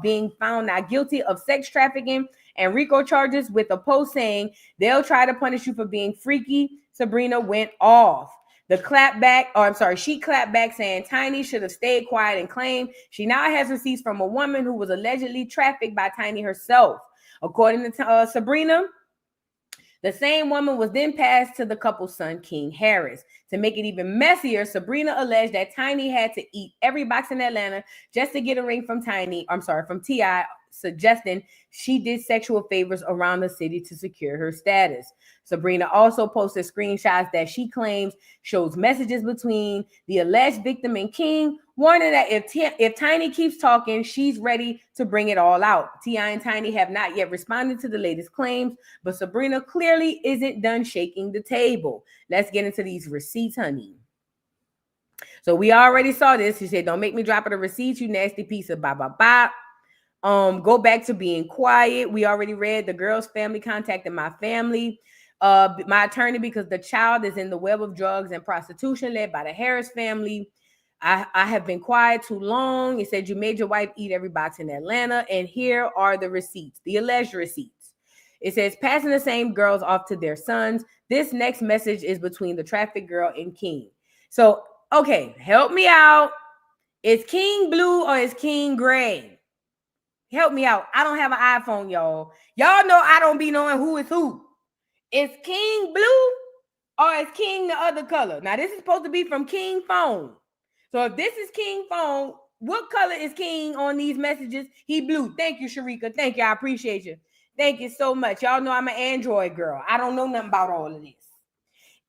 being found not guilty of sex trafficking and RICO charges with a post saying, "They'll try to punish you for being freaky," Sabrina went off. She clapped back saying Tiny should have stayed quiet and claimed she now has receipts from a woman who was allegedly trafficked by Tiny herself. According to Sabrina, the same woman was then passed to the couple's son, King Harris. To make it even messier, Sabrina alleged that Tiny had to eat every box in Atlanta just to get a ring from T.I., suggesting she did sexual favors around the city to secure her status. Sabrina also posted screenshots that she claims shows messages between the alleged victim and King, warning that if Tiny keeps talking, she's ready to bring it all out. T.I. and Tiny have not yet responded to the latest claims, but Sabrina clearly isn't done shaking the table. Let's get into these receipts, honey. So we already saw this. She said, "Don't make me drop the receipts, you nasty piece of bop, bop, bop. Go back to being quiet." We already read the girl's family contacted my family, my attorney, because the child is in the web of drugs and prostitution led by the Harris family. I have been quiet too long. It said, "You made your wife eat every box in Atlanta." And here are the receipts, the alleged receipts. It says, "Passing the same girls off to their sons. This next message is between the traffic girl and King." So, okay, help me out. Is King blue or is King gray? Help me out. I don't have an iPhone, y'all. Y'all know I don't be knowing who is who. Is King blue or is King the other color? Now, this is supposed to be from King phone. So if this is King phone, what color is King on these messages? He blue. Thank you, Sharika. Thank you. I appreciate you. Thank you so much. Y'all know I'm an Android girl. I don't know nothing about all of this.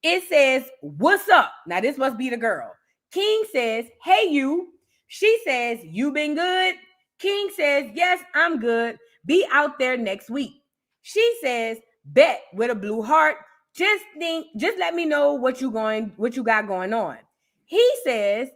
It says, "What's up?" Now, this must be the girl. King says, "Hey, you." She says, "You been good?" King says, "Yes, I'm good. Be out there next week." She says, "Bet," with a blue heart. Just let me know what you got going on." He says,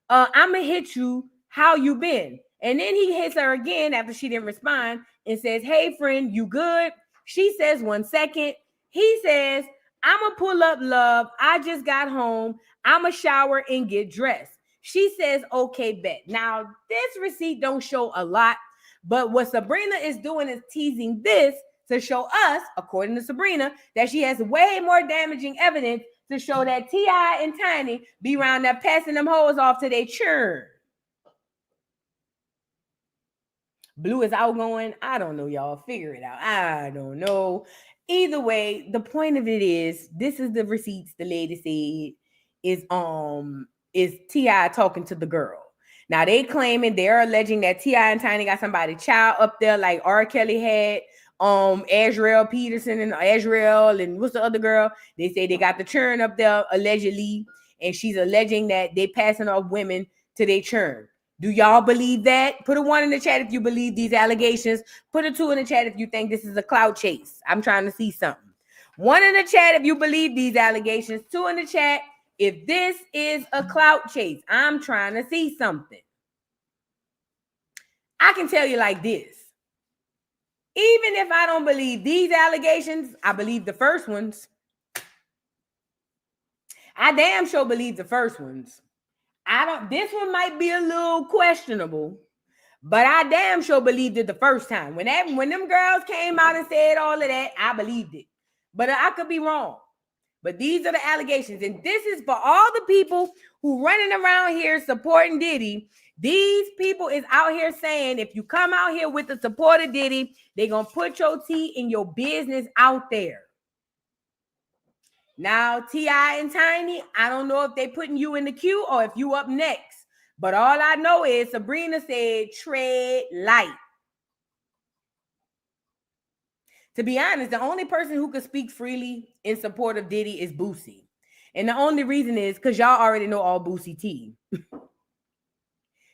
"I'ma hit you. How you been?" And then he hits her again after she didn't respond and says, "Hey friend, you good?" She says, "1 second." He says, "I'ma pull up, love. I just got home. I'ma shower and get dressed." She says, "Okay, bet." Now, this receipt don't show a lot, but what Sabrina is doing is teasing this to show us, according to Sabrina, that she has way more damaging evidence to show that T.I. and Tiny be around there passing them hoes off to their churn. Blue is outgoing. I don't know, y'all. Figure it out. I don't know. Either way, the point of it is, this is the receipts the lady said is T.I. talking to the girl. Now they claiming, they're alleging that T.I. and Tiny got somebody child up there like R. Kelly had Azriel Peterson and Azriel and what's the other girl? They say they got the churn up there allegedly, and she's alleging that they passing off women to their churn. Do y'all believe that? Put a 1 in the chat if you believe these allegations. Put a 2 in the chat if you think this is a clout chase. I'm trying to see something. 1 in the chat if you believe these allegations. 2 in the chat if this is a clout chase. I'm trying to see something. I can tell you like this. Even if I don't believe these allegations, I believe the first ones. I damn sure believe the first ones. This one might be a little questionable, but I damn sure believed it the first time. When them girls came out and said all of that, I believed it. But I could be wrong. But these are the allegations. And this is for all the people who running around here supporting Diddy. These people is out here saying, if you come out here with the support of Diddy, they're going to put your tea in your business out there. Now, T.I. and Tiny, I don't know if they putting you in the queue or if you up next. But all I know is Sabrina said, tread light. To be honest, the only person who could speak freely in support of Diddy is Boosie. And the only reason is because y'all already know all Boosie tea.